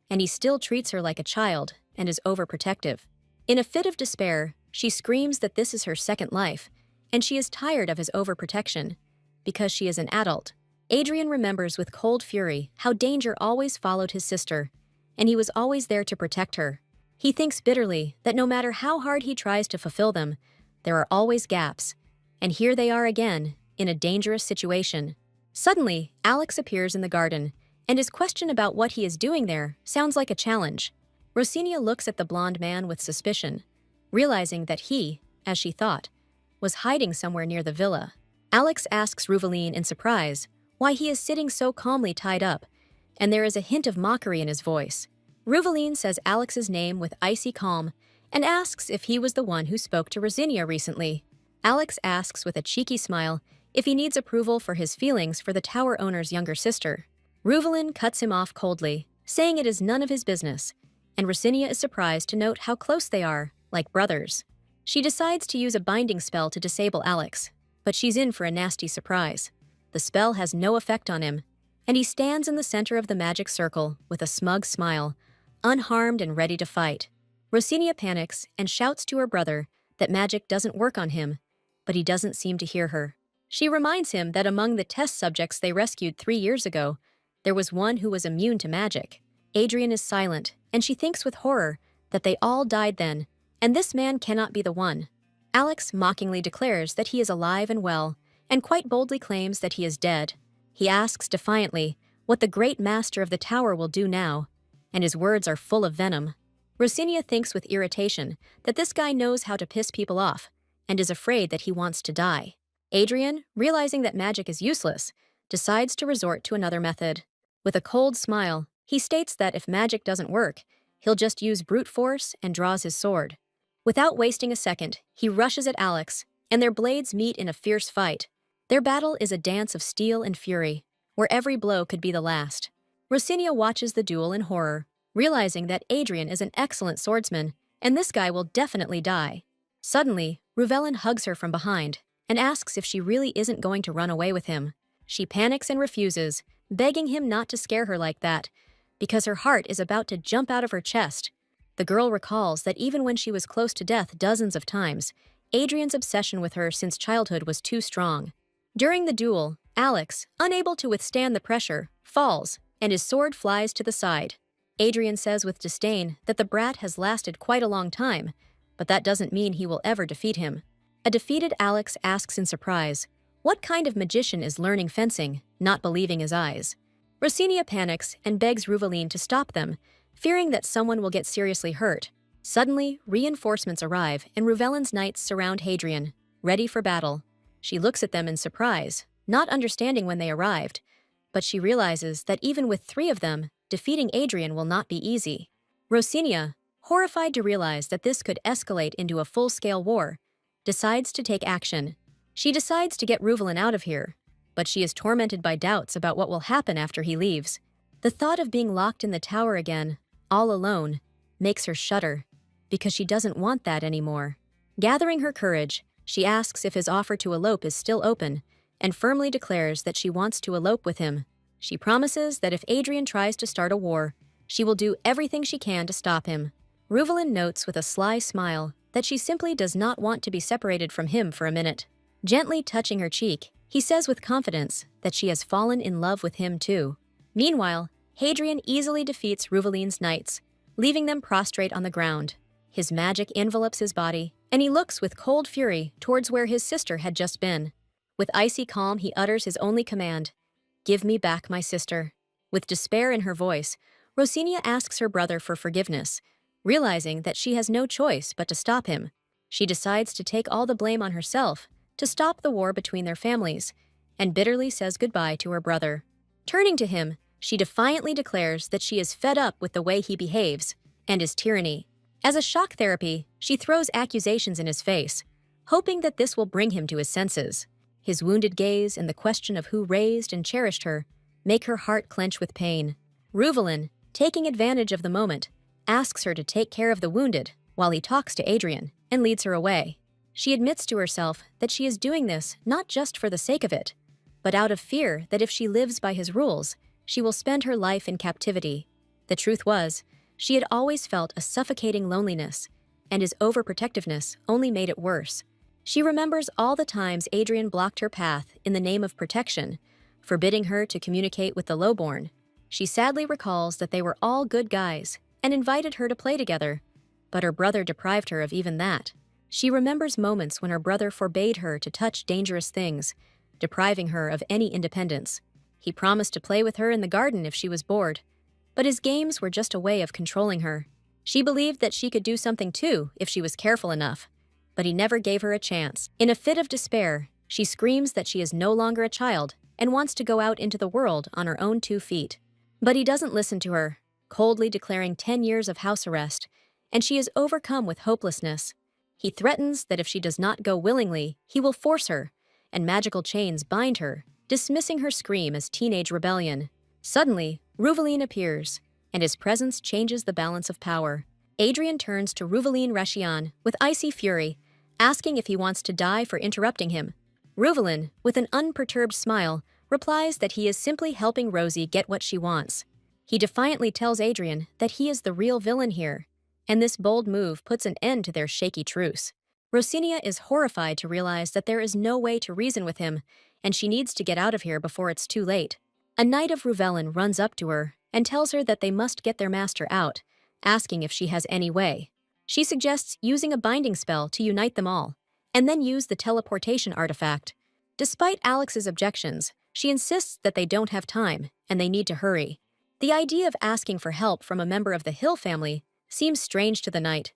and he still treats her like a child and is overprotective. In a fit of despair, she screams that this is her second life, and she is tired of his overprotection, because she is an adult. Adrian remembers with cold fury how danger always followed his sister, and he was always there to protect her. He thinks bitterly that no matter how hard he tries to fulfill them, there are always gaps, and here they are again, in a dangerous situation. Suddenly, Alex appears in the garden, and his question about what he is doing there sounds like a challenge. Rosinia looks at the blonde man with suspicion, realizing that he, as she thought, was hiding somewhere near the villa. Alex asks Ruvelin in surprise why he is sitting so calmly tied up, and there is a hint of mockery in his voice. Ruvelin says Alex's name with icy calm and asks if he was the one who spoke to Rosinia recently. Alex asks with a cheeky smile if he needs approval for his feelings for the tower owner's younger sister. Ruvelin cuts him off coldly, saying it is none of his business, and Rosinia is surprised to note how close they are, like brothers. She decides to use a binding spell to disable Alex, but she's in for a nasty surprise. The spell has no effect on him, and he stands in the center of the magic circle with a smug smile, unharmed and ready to fight. Rosinia panics and shouts to her brother that magic doesn't work on him, but he doesn't seem to hear her. She reminds him that among the test subjects they rescued 3 years ago, there was one who was immune to magic. Adrian is silent, and she thinks with horror that they all died then, and this man cannot be the one. Alex mockingly declares that he is alive and well, and quite boldly claims that he is dead. He asks defiantly what the great master of the tower will do now, and his words are full of venom. Rosinia thinks with irritation that this guy knows how to piss people off, and is afraid that he wants to die. Adrian, realizing that magic is useless, decides to resort to another method. With a cold smile, he states that if magic doesn't work, he'll just use brute force and draws his sword. Without wasting a second, he rushes at Alex, and their blades meet in a fierce fight. Their battle is a dance of steel and fury, where every blow could be the last. Rosinia watches the duel in horror, realizing that Adrian is an excellent swordsman, and this guy will definitely die. Suddenly, Ruvelin hugs her from behind and asks if she really isn't going to run away with him. She panics and refuses, begging him not to scare her like that, because her heart is about to jump out of her chest. The girl recalls that even when she was close to death dozens of times, Adrian's obsession with her since childhood was too strong. During the duel, Alex, unable to withstand the pressure, falls, and his sword flies to the side. Adrian says with disdain that the brat has lasted quite a long time, but that doesn't mean he will ever defeat him. A defeated Alex asks in surprise, what kind of magician is learning fencing, not believing his eyes? Rosinia panics and begs Ruvelin to stop them, fearing that someone will get seriously hurt. Suddenly, reinforcements arrive and Ruvelin's knights surround Hadrian, ready for battle. She looks at them in surprise, not understanding when they arrived, but she realizes that even with 3 of them, defeating Adrian will not be easy. Rosinia, horrified to realize that this could escalate into a full-scale war, decides to take action. She decides to get Ruvelin out of here, but she is tormented by doubts about what will happen after he leaves. The thought of being locked in the tower again, all alone, makes her shudder, because she doesn't want that anymore. Gathering her courage, she asks if his offer to elope is still open, and firmly declares that she wants to elope with him. She promises that if Adrian tries to start a war, she will do everything she can to stop him. Ruvelin notes with a sly smile that she simply does not want to be separated from him for a minute. Gently touching her cheek, he says with confidence that she has fallen in love with him too. Meanwhile, Hadrian easily defeats Ruvelin's knights, leaving them prostrate on the ground. His magic envelops his body, and he looks with cold fury towards where his sister had just been. With icy calm, he utters his only command, "Give me back my sister." With despair in her voice, Rosinia asks her brother for forgiveness. Realizing that she has no choice but to stop him, she decides to take all the blame on herself to stop the war between their families, and bitterly says goodbye to her brother. Turning to him, she defiantly declares that she is fed up with the way he behaves and his tyranny. As a shock therapy, she throws accusations in his face, hoping that this will bring him to his senses. His wounded gaze and the question of who raised and cherished her make her heart clench with pain. Ruvelin, taking advantage of the moment, asks her to take care of the wounded while he talks to Adrian and leads her away. She admits to herself that she is doing this not just for the sake of it, but out of fear that if she lives by his rules, she will spend her life in captivity. The truth was, she had always felt a suffocating loneliness, and his overprotectiveness only made it worse. She remembers all the times Adrian blocked her path in the name of protection, forbidding her to communicate with the lowborn. She sadly recalls that they were all good guys and invited her to play together, but her brother deprived her of even that. She remembers moments when her brother forbade her to touch dangerous things, depriving her of any independence. He promised to play with her in the garden if she was bored, but his games were just a way of controlling her. She believed that she could do something too if she was careful enough, but he never gave her a chance. In a fit of despair, she screams that she is no longer a child and wants to go out into the world on her own 2 feet. But he doesn't listen to her, coldly declaring 10 years of house arrest, and she is overcome with hopelessness. He threatens that if she does not go willingly, he will force her, and magical chains bind her, dismissing her scream as teenage rebellion. Suddenly, Ruvelin appears, and his presence changes the balance of power. Adrian turns to Ruvelin Rashian with icy fury, asking if he wants to die for interrupting him. Ruvelin, with an unperturbed smile, replies that he is simply helping Rosie get what she wants. He defiantly tells Adrian that he is the real villain here, and this bold move puts an end to their shaky truce. Rosinia is horrified to realize that there is no way to reason with him, and she needs to get out of here before it's too late. A knight of Ruvelin runs up to her and tells her that they must get their master out, asking if she has any way. She suggests using a binding spell to unite them all, and then use the teleportation artifact. Despite Alex's objections, she insists that they don't have time and they need to hurry. The idea of asking for help from a member of the Hill family seems strange to the knight,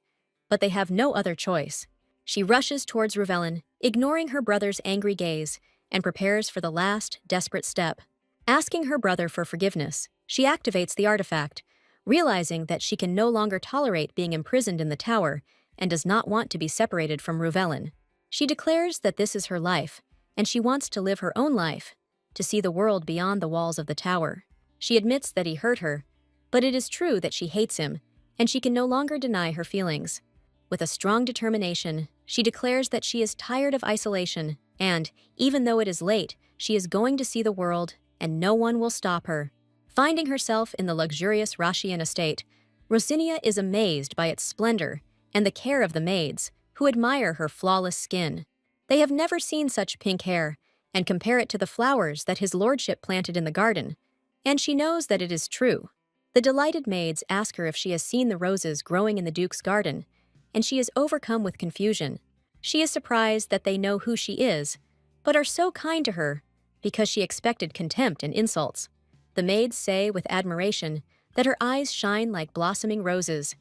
but they have no other choice. She rushes towards Ruvelin, ignoring her brother's angry gaze, and prepares for the last, desperate step. Asking her brother for forgiveness, she activates the artifact, realizing that she can no longer tolerate being imprisoned in the tower and does not want to be separated from Ruvelin. She declares that this is her life, and she wants to live her own life, to see the world beyond the walls of the tower. She admits that he hurt her, but it is true that she hates him, and she can no longer deny her feelings. With a strong determination, she declares that she is tired of isolation, and, even though it is late, she is going to see the world, and no one will stop her. Finding herself in the luxurious Rashian estate, Rosinia is amazed by its splendor and the care of the maids, who admire her flawless skin. They have never seen such pink hair, and compare it to the flowers that his lordship planted in the garden, and she knows that it is true. The delighted maids ask her if she has seen the roses growing in the Duke's garden, and she is overcome with confusion. She is surprised that they know who she is, but are so kind to her because she expected contempt and insults. The maids say with admiration that her eyes shine like blossoming roses,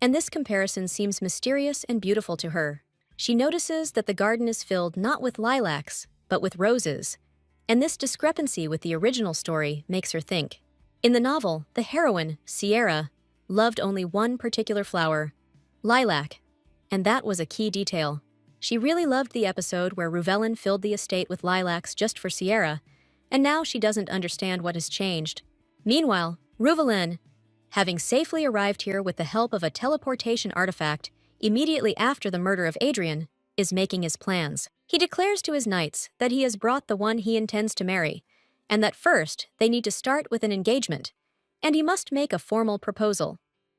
and this comparison seems mysterious and beautiful to her. She notices that the garden is filled not with lilacs, but with roses, and this discrepancy with the original story makes her think. In the novel, the heroine, Sierra, loved only one particular flower, lilac, and that was a key detail. She really loved the episode where Ruvelin filled the estate with lilacs just for Sierra, and now she doesn't understand what has changed. Meanwhile, Ruvelin, having safely arrived here with the help of a teleportation artifact immediately after the murder of Adrian, is making his plans. He declares to his knights that he has brought the one he intends to marry, and that first they need to start with an engagement, and he must make a formal proposal.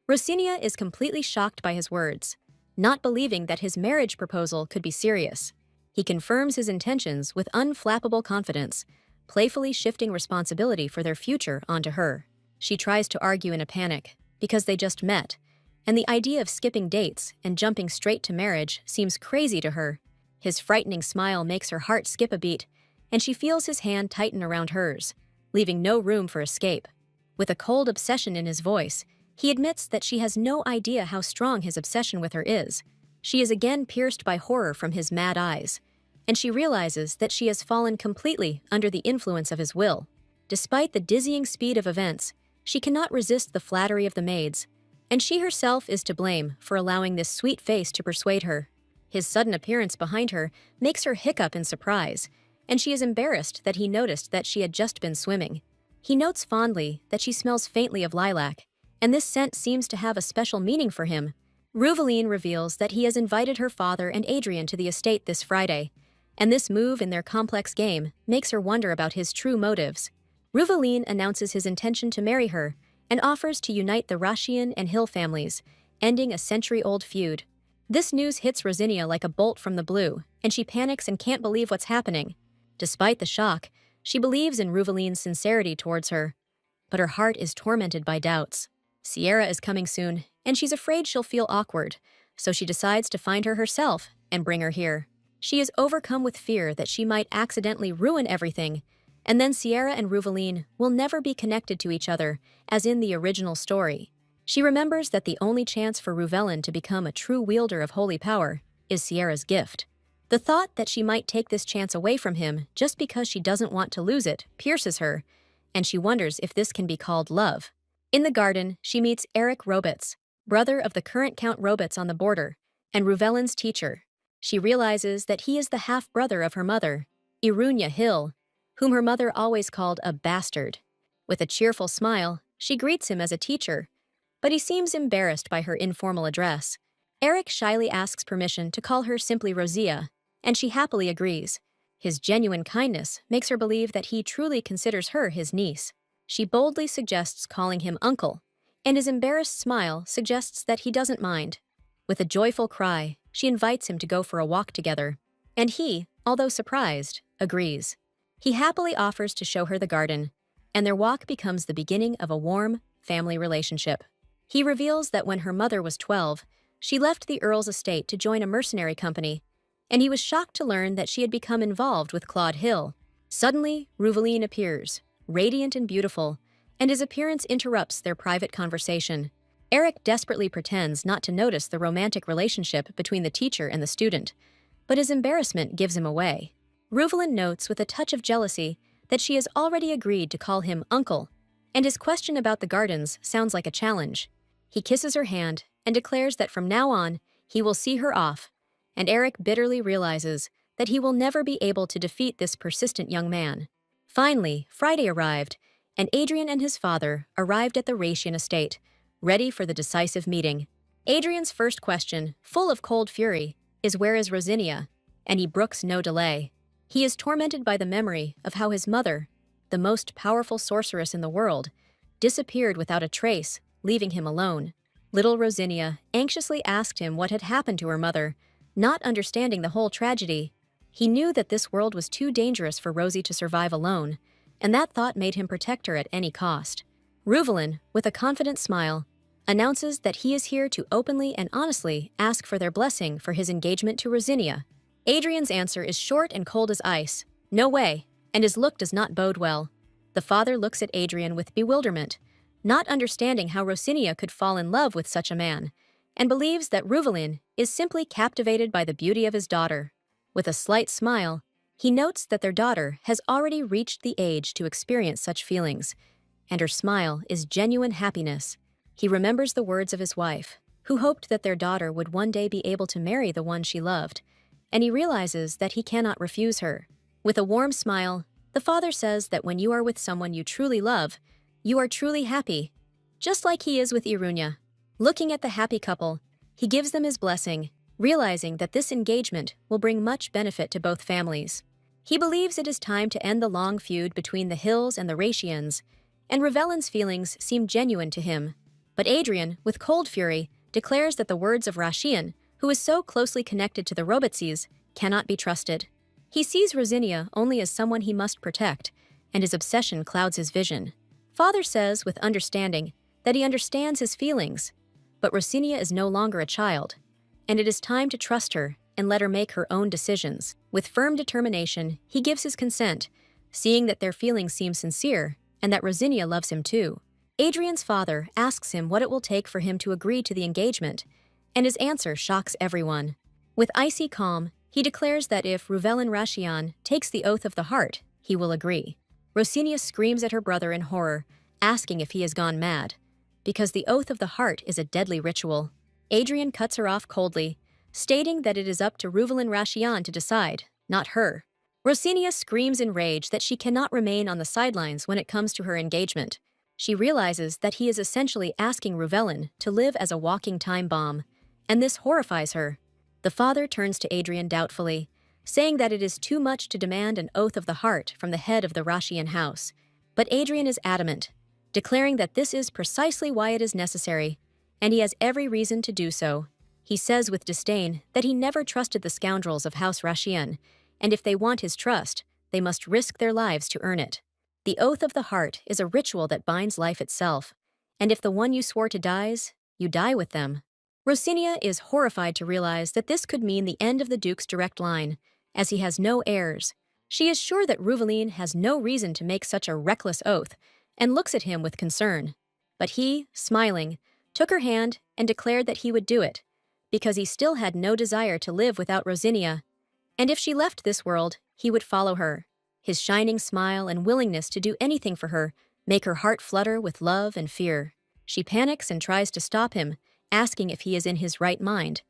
Rosinia is completely shocked by his words, not believing that his marriage proposal could be serious. He confirms his intentions with unflappable confidence, playfully shifting responsibility for their future onto her. She tries to argue in a panic, because they just met, and the idea of skipping dates and jumping straight to marriage seems crazy to her. His frightening smile makes her heart skip a beat, and she feels his hand tighten around hers, leaving no room for escape. With a cold obsession in his voice, he admits that she has no idea how strong his obsession with her is. She is again pierced by horror from his mad eyes, and she realizes that she has fallen completely under the influence of his will. Despite the dizzying speed of events, she cannot resist the flattery of the maids, and she herself is to blame for allowing this sweet face to persuade her. His sudden appearance behind her makes her hiccup in surprise, and she is embarrassed that he noticed that she had just been swimming. He notes fondly that she smells faintly of lilac, and this scent seems to have a special meaning for him. Ruvelin reveals that he has invited her father and Adrian to the estate this Friday, and this move in their complex game makes her wonder about his true motives. Ruvelin announces his intention to marry her and offers to unite the Rashian and Hill families, ending a century-old feud. This news hits Rosinia like a bolt from the blue, and she panics and can't believe what's happening. Despite the shock, she believes in Ruvelin's sincerity towards her, but her heart is tormented by doubts. Sierra is coming soon, and she's afraid she'll feel awkward, so she decides to find her herself and bring her here. She is overcome with fear that she might accidentally ruin everything, and then Sierra and Ruvelin will never be connected to each other, as in the original story. She remembers that the only chance for Ruvelin to become a true wielder of holy power is Sierra's gift. The thought that she might take this chance away from him just because she doesn't want to lose it pierces her, and she wonders if this can be called love. In the garden, she meets Eric Robitz, brother of the current Count Robitz on the border, and Ruvelin's teacher. She realizes that he is the half-brother of her mother, Irunia Hill, whom her mother always called a bastard. With a cheerful smile, she greets him as a teacher, but he seems embarrassed by her informal address. Eric shyly asks permission to call her simply Rosia, and she happily agrees. His genuine kindness makes her believe that he truly considers her his niece. She boldly suggests calling him uncle, and his embarrassed smile suggests that he doesn't mind. With a joyful cry, she invites him to go for a walk together, and he, although surprised, agrees. He happily offers to show her the garden, and their walk becomes the beginning of a warm, family relationship. He reveals that when her mother was 12, she left the Earl's estate to join a mercenary company, and he was shocked to learn that she had become involved with Claude Hill. Suddenly, Ruvaline appears, radiant and beautiful, and his appearance interrupts their private conversation. Eric desperately pretends not to notice the romantic relationship between the teacher and the student, but his embarrassment gives him away. Ruvaline notes with a touch of jealousy that she has already agreed to call him uncle, and his question about the gardens sounds like a challenge. He kisses her hand and declares that from now on, he will see her off, and Eric bitterly realizes that he will never be able to defeat this persistent young man. Finally, Friday arrived, and Adrian and his father arrived at the Ratian estate, ready for the decisive meeting. Adrian's first question, full of cold fury, is where is Rosinia, and he brooks no delay. He is tormented by the memory of how his mother, the most powerful sorceress in the world, disappeared without a trace, leaving him alone. Little Rosinia anxiously asked him what had happened to her mother, not understanding the whole tragedy. He knew that this world was too dangerous for Rosie to survive alone, and that thought made him protect her at any cost. Ruvaline, with a confident smile, announces that he is here to openly and honestly ask for their blessing for his engagement to Rosinia. Adrian's answer is short and cold as ice, no way, and his look does not bode well. The father looks at Adrian with bewilderment, not understanding how Rosinia could fall in love with such a man, and believes that Ruvaline is simply captivated by the beauty of his daughter. With a slight smile, he notes that their daughter has already reached the age to experience such feelings, and her smile is genuine happiness. He remembers the words of his wife, who hoped that their daughter would one day be able to marry the one she loved, and he realizes that he cannot refuse her. With a warm smile, the father says that when you are with someone you truly love, you are truly happy, just like he is with Irunia. Looking at the happy couple, he gives them his blessing, realizing that this engagement will bring much benefit to both families. He believes it is time to end the long feud between the Hills and the Ratians, and Revellin's feelings seem genuine to him. But Adrian, with cold fury, declares that the words of Rashian, who is so closely connected to the Robotses, cannot be trusted. He sees Rosinia only as someone he must protect, and his obsession clouds his vision. Father says, with understanding, that he understands his feelings, but Rosinia is no longer a child, and it is time to trust her and let her make her own decisions. With firm determination, he gives his consent, seeing that their feelings seem sincere and that Rosinia loves him too. Adrian's father asks him what it will take for him to agree to the engagement, and his answer shocks everyone. With icy calm, he declares that if Ruvellin Rashian takes the oath of the heart, he will agree. Rosinia screams at her brother in horror, asking if he has gone mad, because the oath of the heart is a deadly ritual. Adrian cuts her off coldly, stating that it is up to Ruvellin Rashian to decide, not her. Rosinia screams in rage that she cannot remain on the sidelines when it comes to her engagement. She realizes that he is essentially asking Ruvellin to live as a walking time bomb, and this horrifies her. The father turns to Adrian doubtfully, saying that it is too much to demand an oath of the heart from the head of the Rashian house. But Adrian is adamant, declaring that this is precisely why it is necessary, and he has every reason to do so. He says with disdain that he never trusted the scoundrels of House Rashian, and if they want his trust, they must risk their lives to earn it. The oath of the heart is a ritual that binds life itself, and if the one you swore to dies, you die with them. Rosinia is horrified to realize that this could mean the end of the Duke's direct line, as he has no heirs. She is sure that Ruvaline has no reason to make such a reckless oath, and looks at him with concern. But he, smiling, took her hand and declared that he would do it, because he still had no desire to live without Rosinia, and if she left this world, he would follow her. His shining smile and willingness to do anything for her make her heart flutter with love and fear. She panics and tries to stop him, asking if he is in his right mind.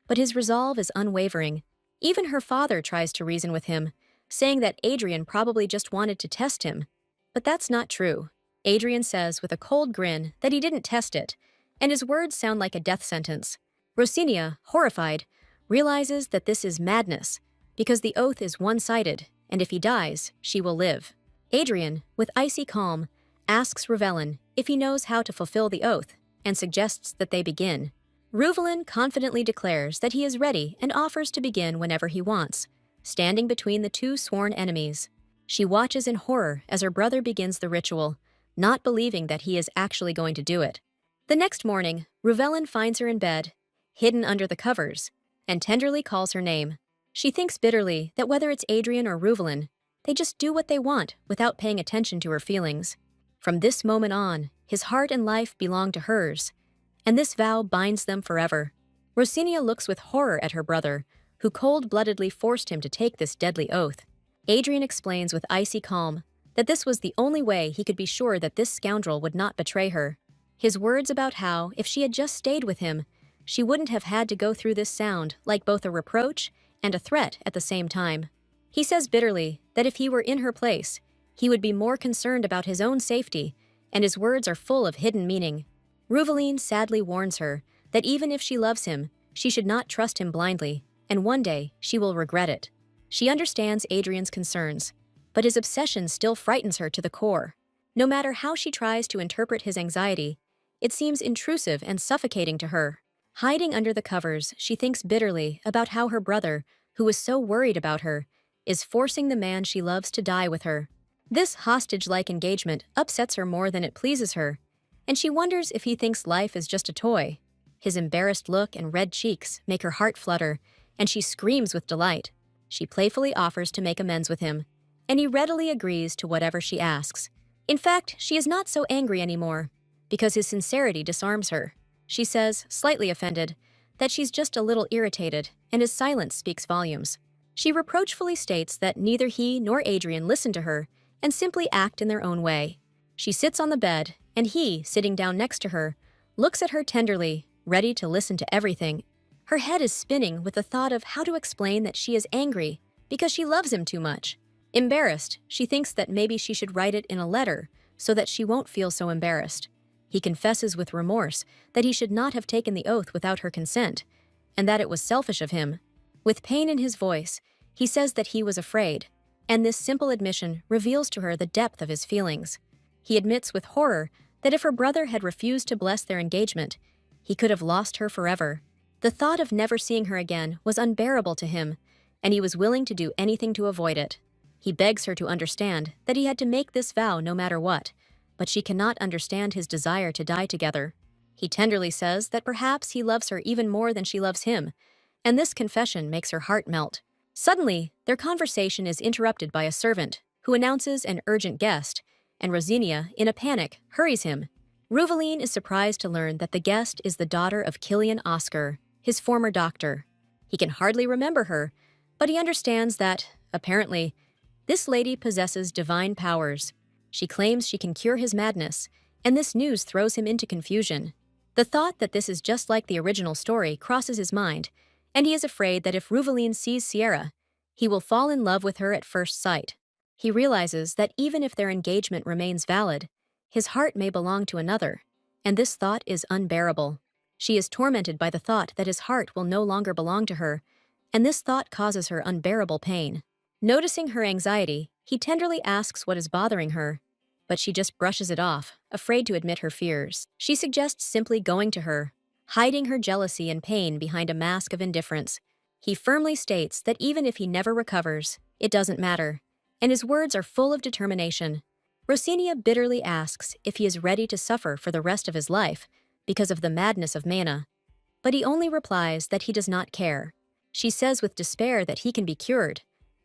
But his resolve is unwavering. Even her father tries to reason with him, saying that Adrian probably just wanted to test him. But that's not true. Adrian says with a cold grin that he didn't test it, and his words sound like a death sentence. Rosinia, horrified, realizes that this is madness, because the oath is one-sided, and if he dies, she will live. Adrian, with icy calm, asks Ruvellin if he knows how to fulfill the oath, and suggests that they begin. Ruvellin confidently declares that he is ready and offers to begin whenever he wants, standing between the two sworn enemies. She watches in horror as her brother begins the ritual, not believing that he is actually going to do it. The next morning, Ruvelin finds her in bed, hidden under the covers, and tenderly calls her name. She thinks bitterly that whether it's Adrian or Ruvelin, they just do what they want without paying attention to her feelings. From this moment on, his heart and life belong to hers, and this vow binds them forever. Rosinia looks with horror at her brother, who cold-bloodedly forced him to take this deadly oath. Adrian explains with icy calm that this was the only way he could be sure that this scoundrel would not betray her. His words about how, if she had just stayed with him, she wouldn't have had to go through this sound like both a reproach and a threat at the same time. He says bitterly that if he were in her place, he would be more concerned about his own safety, and his words are full of hidden meaning. Ruveline sadly warns her that even if she loves him, she should not trust him blindly, and one day she will regret it. She understands Adrian's concerns, but his obsession still frightens her to the core. No matter how she tries to interpret his anxiety, it seems intrusive and suffocating to her. Hiding under the covers, she thinks bitterly about how her brother, who was so worried about her, is forcing the man she loves to die with her. This hostage-like engagement upsets her more than it pleases her, and she wonders if he thinks life is just a toy. His embarrassed look and red cheeks make her heart flutter, and she screams with delight. She playfully offers to make amends with him, and he readily agrees to whatever she asks. In fact, she is not so angry anymore, because his sincerity disarms her. She says, slightly offended, that she's just a little irritated, and his silence speaks volumes. She reproachfully states that neither he nor Adrian listen to her and simply act in their own way. She sits on the bed, and he, sitting down next to her, looks at her tenderly, ready to listen to everything. Her head is spinning with the thought of how to explain that she is angry because she loves him too much. Embarrassed, she thinks that maybe she should write it in a letter so that she won't feel so embarrassed. He confesses with remorse that he should not have taken the oath without her consent, and that it was selfish of him. With pain in his voice, he says that he was afraid, and this simple admission reveals to her the depth of his feelings. He admits with horror that if her brother had refused to bless their engagement, he could have lost her forever. The thought of never seeing her again was unbearable to him, and he was willing to do anything to avoid it. He begs her to understand that he had to make this vow no matter what, but she cannot understand his desire to die together. He tenderly says that perhaps he loves her even more than she loves him, and this confession makes her heart melt. Suddenly, their conversation is interrupted by a servant, who announces an urgent guest, and Rosinia, in a panic, hurries him. Ruveline is surprised to learn that the guest is the daughter of Killian Oscar, his former doctor. He can hardly remember her, but he understands that, apparently, this lady possesses divine powers. She claims she can cure his madness, and this news throws him into confusion. The thought that this is just like the original story crosses his mind, and he is afraid that if Ruveline sees Sierra, he will fall in love with her at first sight. He realizes that even if their engagement remains valid, his heart may belong to another, and this thought is unbearable. She is tormented by the thought that his heart will no longer belong to her, and this thought causes her unbearable pain. Noticing her anxiety, he tenderly asks what is bothering her, but she just brushes it off, afraid to admit her fears. She suggests simply going to her, hiding her jealousy and pain behind a mask of indifference. He firmly states that even if he never recovers, it doesn't matter, and his words are full of determination. Rosinia bitterly asks if he is ready to suffer for the rest of his life because of the madness of Mana, but he only replies that he does not care. She says with despair that he can be cured,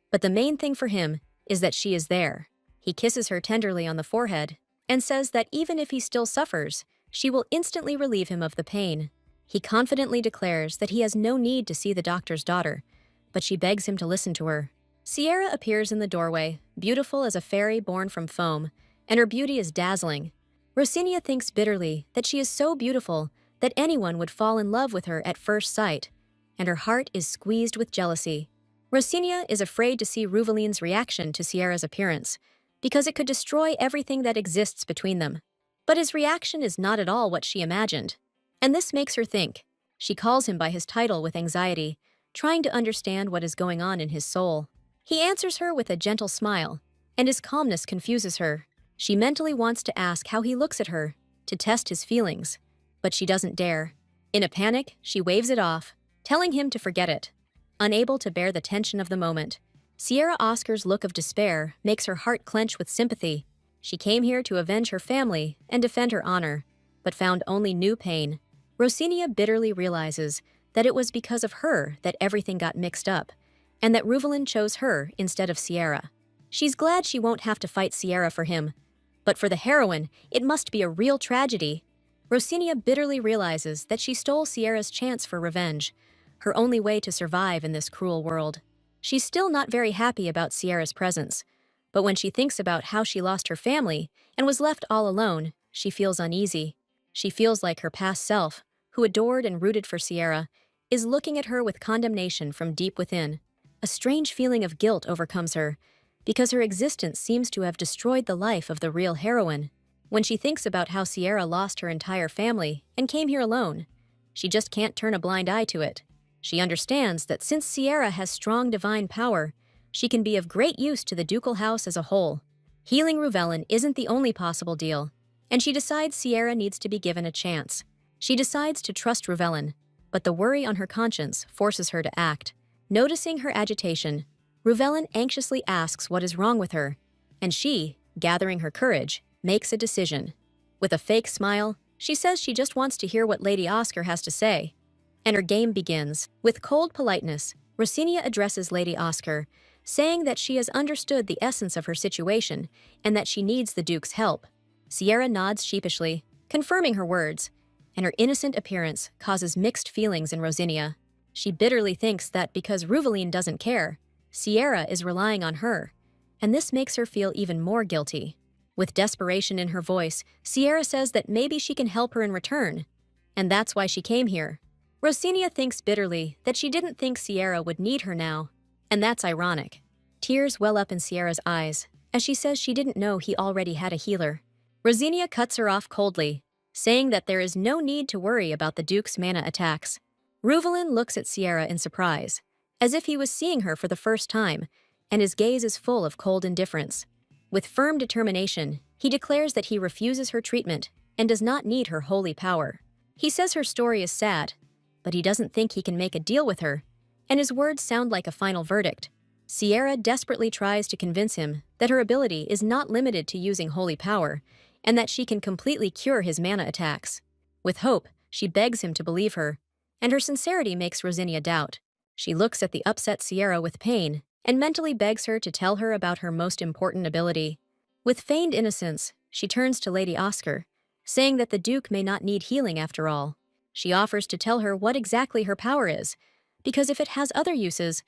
but the main thing for him is that she is there. He kisses her tenderly on the forehead and says that even if he still suffers, she will instantly relieve him of the pain. He confidently declares that he has no need to see the doctor's daughter, but she begs him to listen to her. Sierra appears in the doorway, beautiful as a fairy born from foam, and her beauty is dazzling. Rosinia thinks bitterly that she is so beautiful that anyone would fall in love with her at first sight, and her heart is squeezed with jealousy. Rosinia is afraid to see Ruveline's reaction to Sierra's appearance, because it could destroy everything that exists between them. But his reaction is not at all what she imagined, and this makes her think. She calls him by his title with anxiety, trying to understand what is going on in his soul. He answers her with a gentle smile, and his calmness confuses her. She mentally wants to ask how he looks at her, to test his feelings, but she doesn't dare. In a panic, she waves it off, telling him to forget it. Unable to bear the tension of the moment, Sierra Oscar's look of despair makes her heart clench with sympathy. She came here to avenge her family and defend her honor, but found only new pain. Rosinia bitterly realizes that it was because of her that everything got mixed up, and that Ruvelin chose her instead of Sierra. She's glad she won't have to fight Sierra for him, but for the heroine, it must be a real tragedy. Rosinia bitterly realizes that she stole Sierra's chance for revenge, her only way to survive in this cruel world. She's still not very happy about Sierra's presence, but when she thinks about how she lost her family and was left all alone, she feels uneasy. She feels like her past self, who adored and rooted for Sierra, is looking at her with condemnation from deep within. A strange feeling of guilt overcomes her, because her existence seems to have destroyed the life of the real heroine. When she thinks about how Sierra lost her entire family and came here alone, she just can't turn a blind eye to it. She understands that since Sierra has strong divine power, she can be of great use to the ducal house as a whole. Healing Ruvelin isn't the only possible deal, and she decides Sierra needs to be given a chance. She decides to trust Ruvelin, but the worry on her conscience forces her to act. Noticing her agitation, Ruvelin anxiously asks what is wrong with her, and she, gathering her courage, makes a decision. With a fake smile, she says she just wants to hear what Lady Oscar has to say. And her game begins. With cold politeness, Rosinia addresses Lady Oscar, saying that she has understood the essence of her situation and that she needs the Duke's help. Sierra nods sheepishly, confirming her words, and her innocent appearance causes mixed feelings in Rosinia. She bitterly thinks that because Ruvelin doesn't care, Sierra is relying on her, and this makes her feel even more guilty. With desperation in her voice, Sierra says that maybe she can help her in return, and that's why she came here. Rosinia thinks bitterly that she didn't think Sierra would need her now, and that's ironic. Tears well up in Sierra's eyes as she says she didn't know he already had a healer. Rosinia cuts her off coldly, saying that there is no need to worry about the Duke's mana attacks. Ruvelin looks at Sierra in surprise, as if he was seeing her for the first time, and his gaze is full of cold indifference. With firm determination, he declares that he refuses her treatment and does not need her holy power. He says her story is sad, but he doesn't think he can make a deal with her, and his words sound like a final verdict. Sierra desperately tries to convince him that her ability is not limited to using holy power, and that she can completely cure his mana attacks. With hope, she begs him to believe her, and her sincerity makes Rosinia doubt. She looks at the upset Sierra with pain, and mentally begs her to tell her about her most important ability. With feigned innocence, she turns to Lady Oscar, saying that the Duke may not need healing after all. She offers to tell her what exactly her power is, because if it has other uses,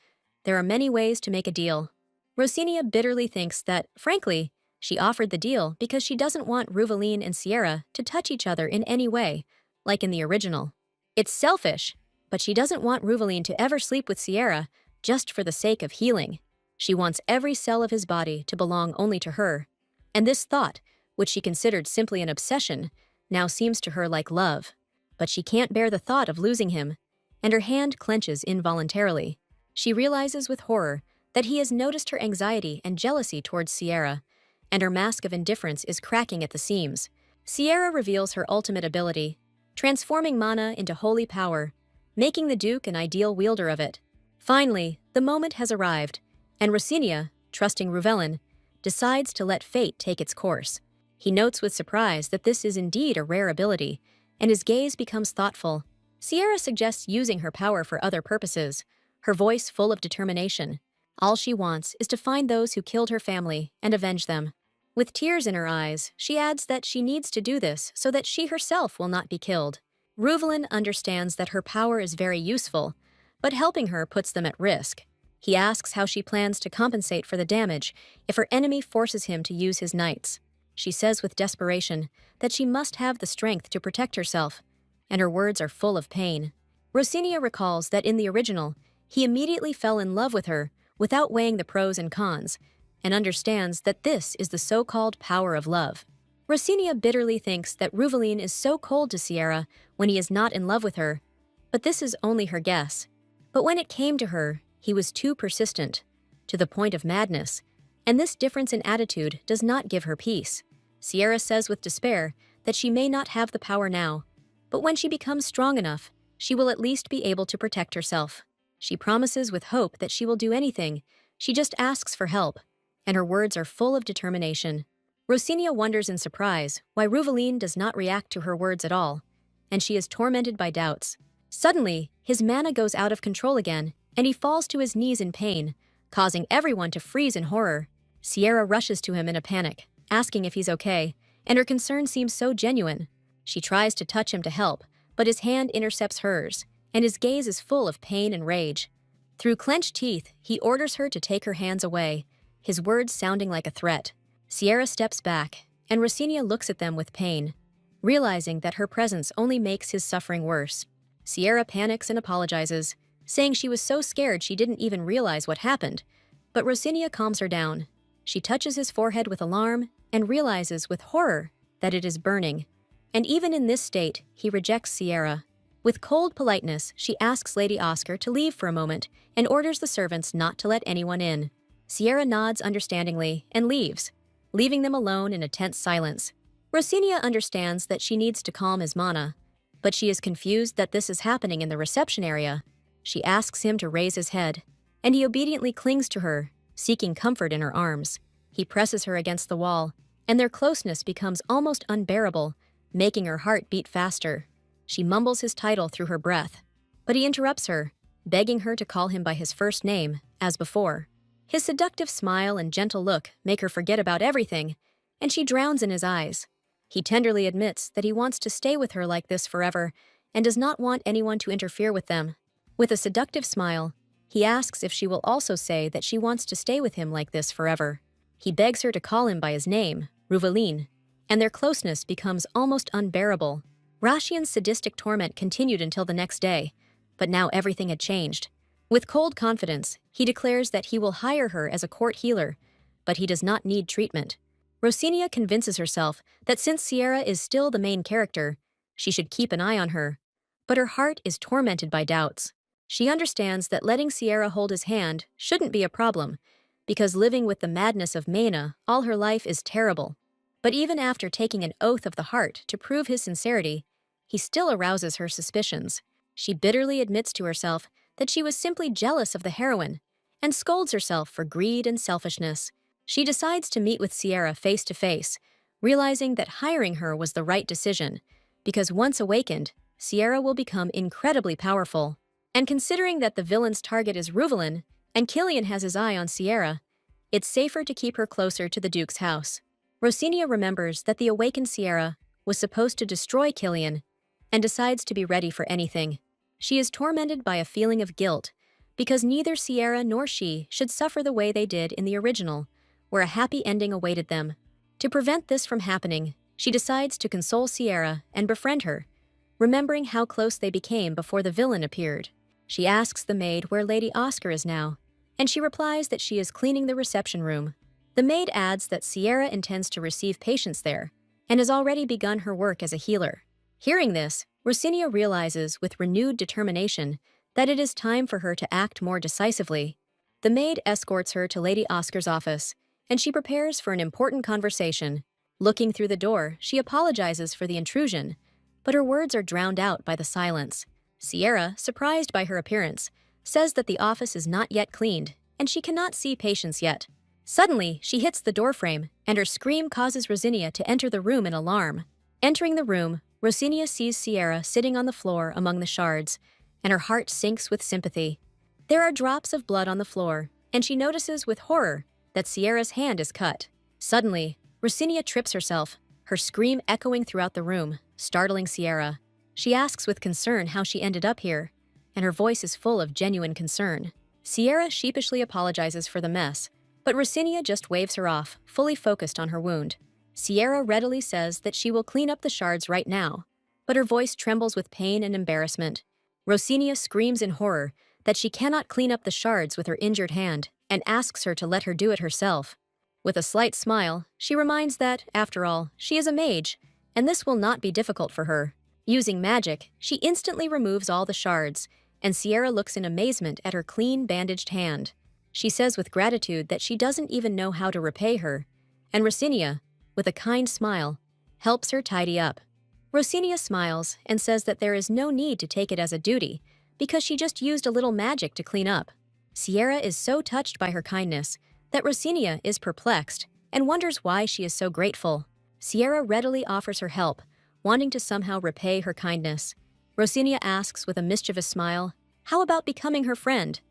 there are many ways to make a deal. Rosinia bitterly thinks that, frankly, she offered the deal because she doesn't want Ruvelin and Sierra to touch each other in any way, like in the original. It's selfish, but she doesn't want Ruvelin to ever sleep with Sierra just for the sake of healing. She wants every cell of his body to belong only to her. And this thought, which she considered simply an obsession, now seems to her like love. But she can't bear the thought of losing him, and her hand clenches involuntarily. She realizes with horror that he has noticed her anxiety and jealousy towards Sierra, and her mask of indifference is cracking at the seams. Sierra reveals her ultimate ability, transforming mana into holy power, making the Duke an ideal wielder of it. Finally, the moment has arrived, and Rosinia, trusting Ruvelin, decides to let fate take its course. He notes with surprise that this is indeed a rare ability, and his gaze becomes thoughtful. Sierra suggests using her power for other purposes, her voice full of determination. All she wants is to find those who killed her family and avenge them. With tears in her eyes, she adds that she needs to do this so that she herself will not be killed. Ruvelin understands that her power is very useful, but helping her puts them at risk. He asks how she plans to compensate for the damage if her enemy forces him to use his knights. She says with desperation that she must have the strength to protect herself, and her words are full of pain. Rosinia recalls that in the original, he immediately fell in love with her without weighing the pros and cons, and understands that this is the so-called power of love. Rosinia bitterly thinks that Ruvelin is so cold to Sierra when he is not in love with her, but this is only her guess. But when it came to her, he was too persistent, to the point of madness, and this difference in attitude does not give her peace. Sierra says with despair that she may not have the power now, but when she becomes strong enough, she will at least be able to protect herself. She promises with hope that she will do anything She just asks for help, and her words are full of determination. Rosinia wonders in surprise why Ruvaline does not react to her words at all, and she is tormented by doubts. Suddenly, his mana goes out of control again, and he falls to his knees in pain, causing everyone to freeze in horror. Sierra rushes to him in a panic, asking if he's okay, and her concern seems so genuine. She tries to touch him to help, but his hand intercepts hers, and his gaze is full of pain and rage. Through clenched teeth, he orders her to take her hands away, his words sounding like a threat. Sierra steps back, and Rosinia looks at them with pain, realizing that her presence only makes his suffering worse. Sierra panics and apologizes, saying she was so scared she didn't even realize what happened, but Rosinia calms her down. She touches his forehead with alarm and realizes with horror that it is burning. And even in this state, he rejects Sierra. With cold politeness, she asks Lady Oscar to leave for a moment and orders the servants not to let anyone in. Sierra nods understandingly and leaves, leaving them alone in a tense silence. Rosinia understands that she needs to calm his mana, but she is confused that this is happening in the reception area. She asks him to raise his head, and he obediently clings to her, seeking comfort in her arms. He presses her against the wall, and their closeness becomes almost unbearable, making her heart beat faster. She mumbles his title through her breath, but he interrupts her, begging her to call him by his first name, as before. His seductive smile and gentle look make her forget about everything, and she drowns in his eyes. He tenderly admits that he wants to stay with her like this forever and does not want anyone to interfere with them. With a seductive smile, he asks if she will also say that she wants to stay with him like this forever. He begs her to call him by his name, Ruvaline, and their closeness becomes almost unbearable. Rashian's sadistic torment continued until the next day, but now everything had changed. With cold confidence, he declares that he will hire her as a court healer, but he does not need treatment. Rosinia convinces herself that since Sierra is still the main character, she should keep an eye on her, but her heart is tormented by doubts. She understands that letting Sierra hold his hand shouldn't be a problem, because living with the madness of Mena all her life is terrible. But even after taking an oath of the heart to prove his sincerity, he still arouses her suspicions. She bitterly admits to herself that she was simply jealous of the heroine, and scolds herself for greed and selfishness. She decides to meet with Sierra face to face, realizing that hiring her was the right decision, because once awakened, Sierra will become incredibly powerful. And considering that the villain's target is Ruvaline, and Killian has his eye on Sierra, it's safer to keep her closer to the Duke's house. Rosinia remembers that the awakened Sierra was supposed to destroy Killian, and decides to be ready for anything. She is tormented by a feeling of guilt, because neither Sierra nor she should suffer the way they did in the original, where a happy ending awaited them. To prevent this from happening, she decides to console Sierra and befriend her, remembering how close they became before the villain appeared. She asks the maid where Lady Oscar is now, and she replies that she is cleaning the reception room. The maid adds that Sierra intends to receive patients there, and has already begun her work as a healer. Hearing this, Rosinia realizes with renewed determination that it is time for her to act more decisively. The maid escorts her to Lady Oscar's office, and she prepares for an important conversation. Looking through the door, she apologizes for the intrusion, but her words are drowned out by the silence. Sierra, surprised by her appearance, says that the office is not yet cleaned, and she cannot see patients yet. Suddenly, she hits the doorframe, and her scream causes Rosinia to enter the room in alarm. Entering the room, Rosinia sees Sierra sitting on the floor among the shards, and her heart sinks with sympathy. There are drops of blood on the floor, and she notices with horror that Sierra's hand is cut. Suddenly, Rosinia trips herself, her scream echoing throughout the room, startling Sierra. She asks with concern how she ended up here, and her voice is full of genuine concern. Sierra sheepishly apologizes for the mess, but Rosinia just waves her off, fully focused on her wound. Sierra readily says that she will clean up the shards right now, but her voice trembles with pain and embarrassment. Rosinia screams in horror that she cannot clean up the shards with her injured hand and asks her to let her do it herself. With a slight smile, she reminds that, after all, she is a mage, and this will not be difficult for her. Using magic, she instantly removes all the shards, and Sierra looks in amazement at her clean, bandaged hand. She says with gratitude that she doesn't even know how to repay her, and Rosinia, with a kind smile, helps her tidy up. Rosinia smiles and says that there is no need to take it as a duty, because she just used a little magic to clean up. Sierra is so touched by her kindness that Rosinia is perplexed and wonders why she is so grateful. Sierra readily offers her help, wanting to somehow repay her kindness. Rosinia asks with a mischievous smile, "How about becoming her friend?"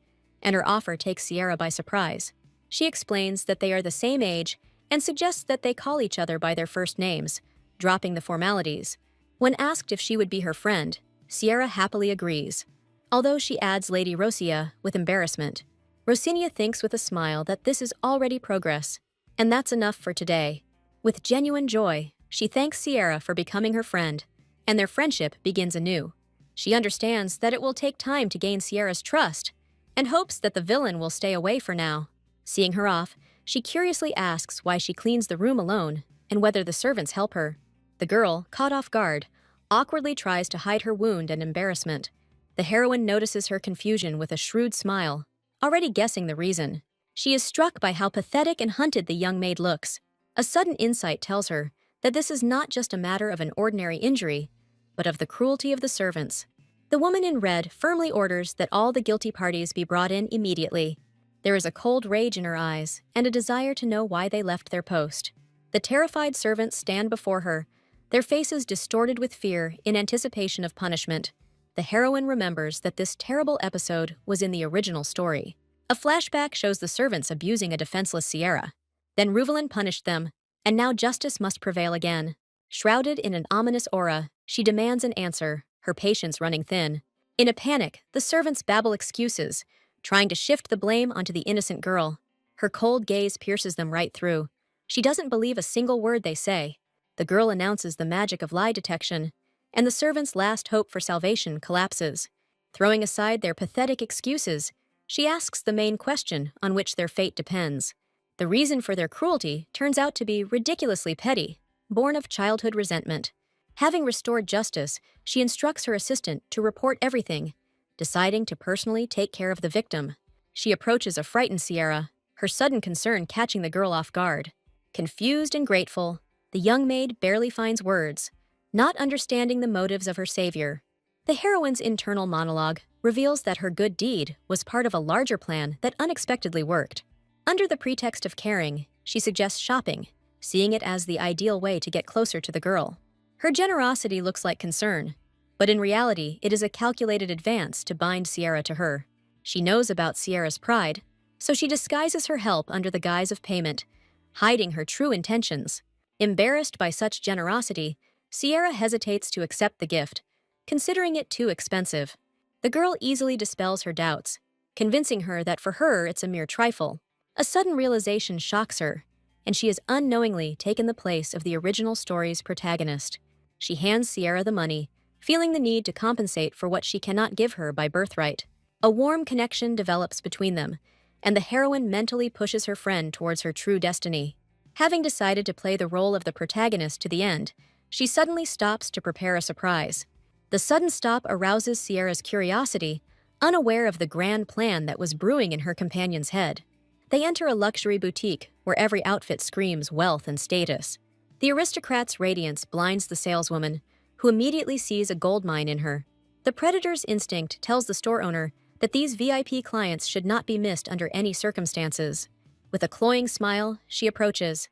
And her offer takes Sierra by surprise. She explains that they are the same age and suggests that they call each other by their first names, dropping the formalities. When asked if she would be her friend, Sierra happily agrees, although she adds Lady Rosia with embarrassment. Rosinia thinks with a smile that this is already progress, and that's enough for today. With genuine joy, she thanks Sierra for becoming her friend, and their friendship begins anew. She understands that it will take time to gain Sierra's trust, and hopes that the villain will stay away for now. Seeing her off, she curiously asks why she cleans the room alone and whether the servants help her. The girl, caught off guard, awkwardly tries to hide her wound and embarrassment. The heroine notices her confusion with a shrewd smile, already guessing the reason. She is struck by how pathetic and hunted the young maid looks. A sudden insight tells her that this is not just a matter of an ordinary injury, but of the cruelty of the servants. The woman in red firmly orders that all the guilty parties be brought in immediately. There is a cold rage in her eyes and a desire to know why they left their post. The terrified servants stand before her, their faces distorted with fear in anticipation of punishment. The heroine remembers that this terrible episode was in the original story. A flashback shows the servants abusing a defenseless Sierra. Then Ruvelin punished them, and now justice must prevail again. Shrouded in an ominous aura, she demands an answer, her patience running thin. In a panic, the servants babble excuses, trying to shift the blame onto the innocent girl. Her cold gaze pierces them right through. She doesn't believe a single word they say. The girl announces the magic of lie detection, and the servants' last hope for salvation collapses. Throwing aside their pathetic excuses, she asks the main question on which their fate depends. The reason for their cruelty turns out to be ridiculously petty, born of childhood resentment. Having restored justice, she instructs her assistant to report everything, deciding to personally take care of the victim. She approaches a frightened Sierra, her sudden concern catching the girl off guard. Confused and grateful, the young maid barely finds words, not understanding the motives of her savior. The heroine's internal monologue reveals that her good deed was part of a larger plan that unexpectedly worked. Under the pretext of caring, she suggests shopping, seeing it as the ideal way to get closer to the girl. Her generosity looks like concern, but in reality, it is a calculated advance to bind Sierra to her. She knows about Sierra's pride, so she disguises her help under the guise of payment, hiding her true intentions. Embarrassed by such generosity, Sierra hesitates to accept the gift, considering it too expensive. The girl easily dispels her doubts, convincing her that for her it's a mere trifle. A sudden realization shocks her, and she has unknowingly taken the place of the original story's protagonist. She hands Sierra the money, feeling the need to compensate for what she cannot give her by birthright. A warm connection develops between them, and the heroine mentally pushes her friend towards her true destiny. Having decided to play the role of the protagonist to the end, she suddenly stops to prepare a surprise. The sudden stop arouses Sierra's curiosity, unaware of the grand plan that was brewing in her companion's head. They enter a luxury boutique where every outfit screams wealth and status. The aristocrat's radiance blinds the saleswoman, who immediately sees a gold mine in her. The predator's instinct tells the store owner that these VIP clients should not be missed under any circumstances. With a cloying smile, she approaches,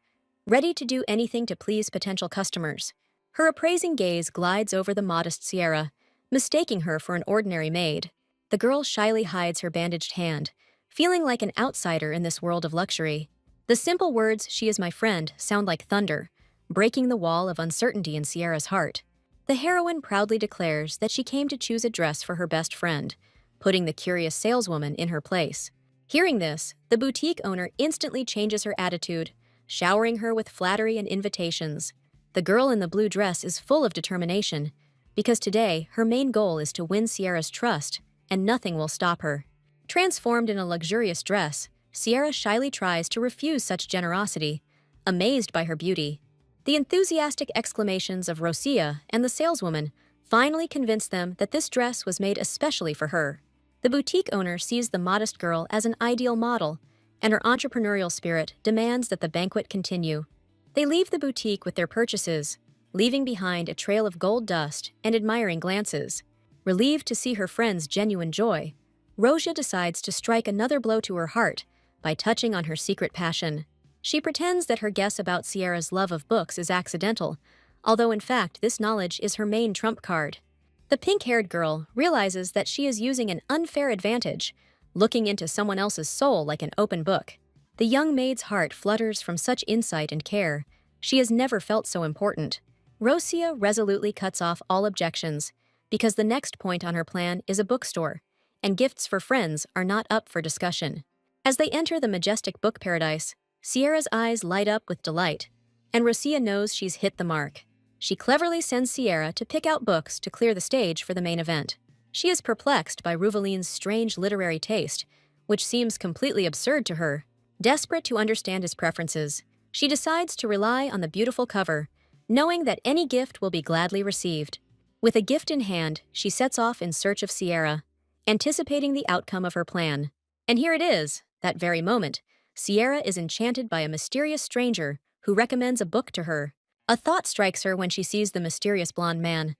ready to do anything to please potential customers. Her appraising gaze glides over the modest Sierra, mistaking her for an ordinary maid. The girl shyly hides her bandaged hand, feeling like an outsider in this world of luxury. The simple words, "She is my friend," sound like thunder, breaking the wall of uncertainty in Sierra's heart. The heroine proudly declares that she came to choose a dress for her best friend, putting the curious saleswoman in her place. Hearing this, the boutique owner instantly changes her attitude, showering her with flattery and invitations. The girl in the blue dress is full of determination, because today her main goal is to win Sierra's trust, and nothing will stop her. Transformed in a luxurious dress, Sierra shyly tries to refuse such generosity, amazed by her beauty. The enthusiastic exclamations of Rosia and the saleswoman finally convince them that this dress was made especially for her. The boutique owner sees the modest girl as an ideal model, and her entrepreneurial spirit demands that the banquet continue. They leave the boutique with their purchases, leaving behind a trail of gold dust and admiring glances. Relieved to see her friend's genuine joy, Rosia decides to strike another blow to her heart by touching on her secret passion. She pretends that her guess about Sierra's love of books is accidental, although in fact this knowledge is her main trump card. The pink-haired girl realizes that she is using an unfair advantage, looking into someone else's soul like an open book. The young maid's heart flutters from such insight and care. She has never felt so important. Rosia resolutely cuts off all objections, because the next point on her plan is a bookstore, and gifts for friends are not up for discussion. As they enter the majestic book paradise, Sierra's eyes light up with delight, and Rosia knows she's hit the mark. She cleverly sends Sierra to pick out books to clear the stage for the main event. She is perplexed by Ruvaline's strange literary taste, which seems completely absurd to her. Desperate to understand his preferences, she decides to rely on the beautiful cover, knowing that any gift will be gladly received. With a gift in hand, she sets off in search of Sierra, anticipating the outcome of her plan. And here it is, that very moment. Sierra is enchanted by a mysterious stranger who recommends a book to her. A thought strikes her when she sees the mysterious blonde man.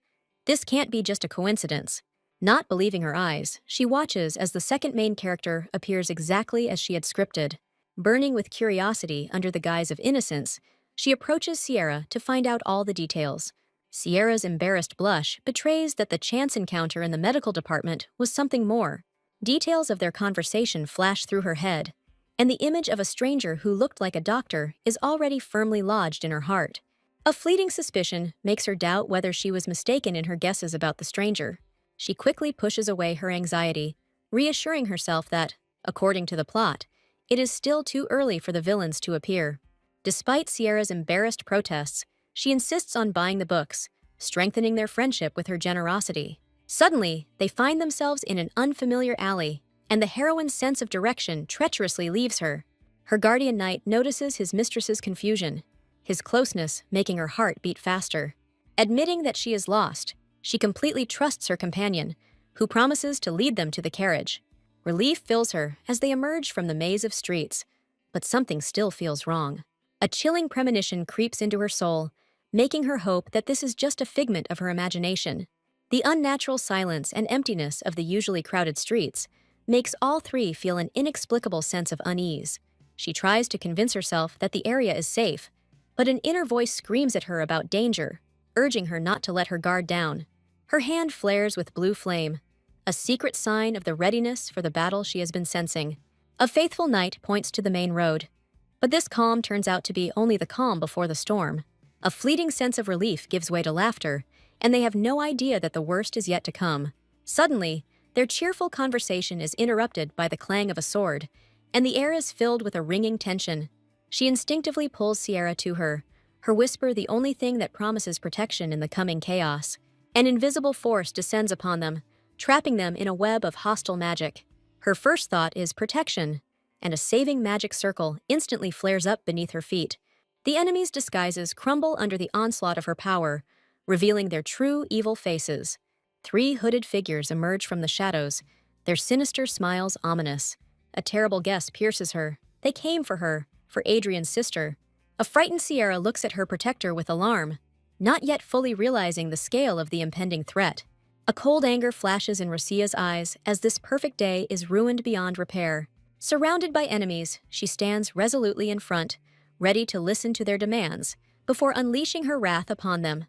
This can't be just a coincidence. Not believing her eyes, she watches as the second main character appears exactly as she had scripted. Burning with curiosity under the guise of innocence, she approaches Sierra to find out all the details. Sierra's embarrassed blush betrays that the chance encounter in the medical department was something more. Details of their conversation flash through her head, and the image of a stranger who looked like a doctor is already firmly lodged in her heart. A fleeting suspicion makes her doubt whether she was mistaken in her guesses about the stranger. She quickly pushes away her anxiety, reassuring herself that, according to the plot, it is still too early for the villains to appear. Despite Sierra's embarrassed protests, she insists on buying the books, strengthening their friendship with her generosity. Suddenly, they find themselves in an unfamiliar alley, and the heroine's sense of direction treacherously leaves her. Her guardian knight notices his mistress's confusion, his closeness making her heart beat faster. Admitting that she is lost, she completely trusts her companion, who promises to lead them to the carriage. Relief fills her as they emerge from the maze of streets, but something still feels wrong. A chilling premonition creeps into her soul, making her hope that this is just a figment of her imagination. The unnatural silence and emptiness of the usually crowded streets makes all three feel an inexplicable sense of unease. She tries to convince herself that the area is safe, but an inner voice screams at her about danger, urging her not to let her guard down. Her hand flares with blue flame, a secret sign of the readiness for the battle she has been sensing. A faithful knight points to the main road, but this calm turns out to be only the calm before the storm. A fleeting sense of relief gives way to laughter, and they have no idea that the worst is yet to come. Suddenly, their cheerful conversation is interrupted by the clang of a sword, and the air is filled with a ringing tension. She instinctively pulls Sierra to her, her whisper the only thing that promises protection in the coming chaos. An invisible force descends upon them, trapping them in a web of hostile magic. Her first thought is protection, and a saving magic circle instantly flares up beneath her feet. The enemy's disguises crumble under the onslaught of her power, revealing their true evil faces. 3 hooded figures emerge from the shadows, their sinister smiles ominous. A terrible guess pierces her. They came for her, for Adrian's sister. A frightened Sierra looks at her protector with alarm, not yet fully realizing the scale of the impending threat. A cold anger flashes in Rosia's eyes as this perfect day is ruined beyond repair. Surrounded by enemies, she stands resolutely in front, ready to listen to their demands, before unleashing her wrath upon them.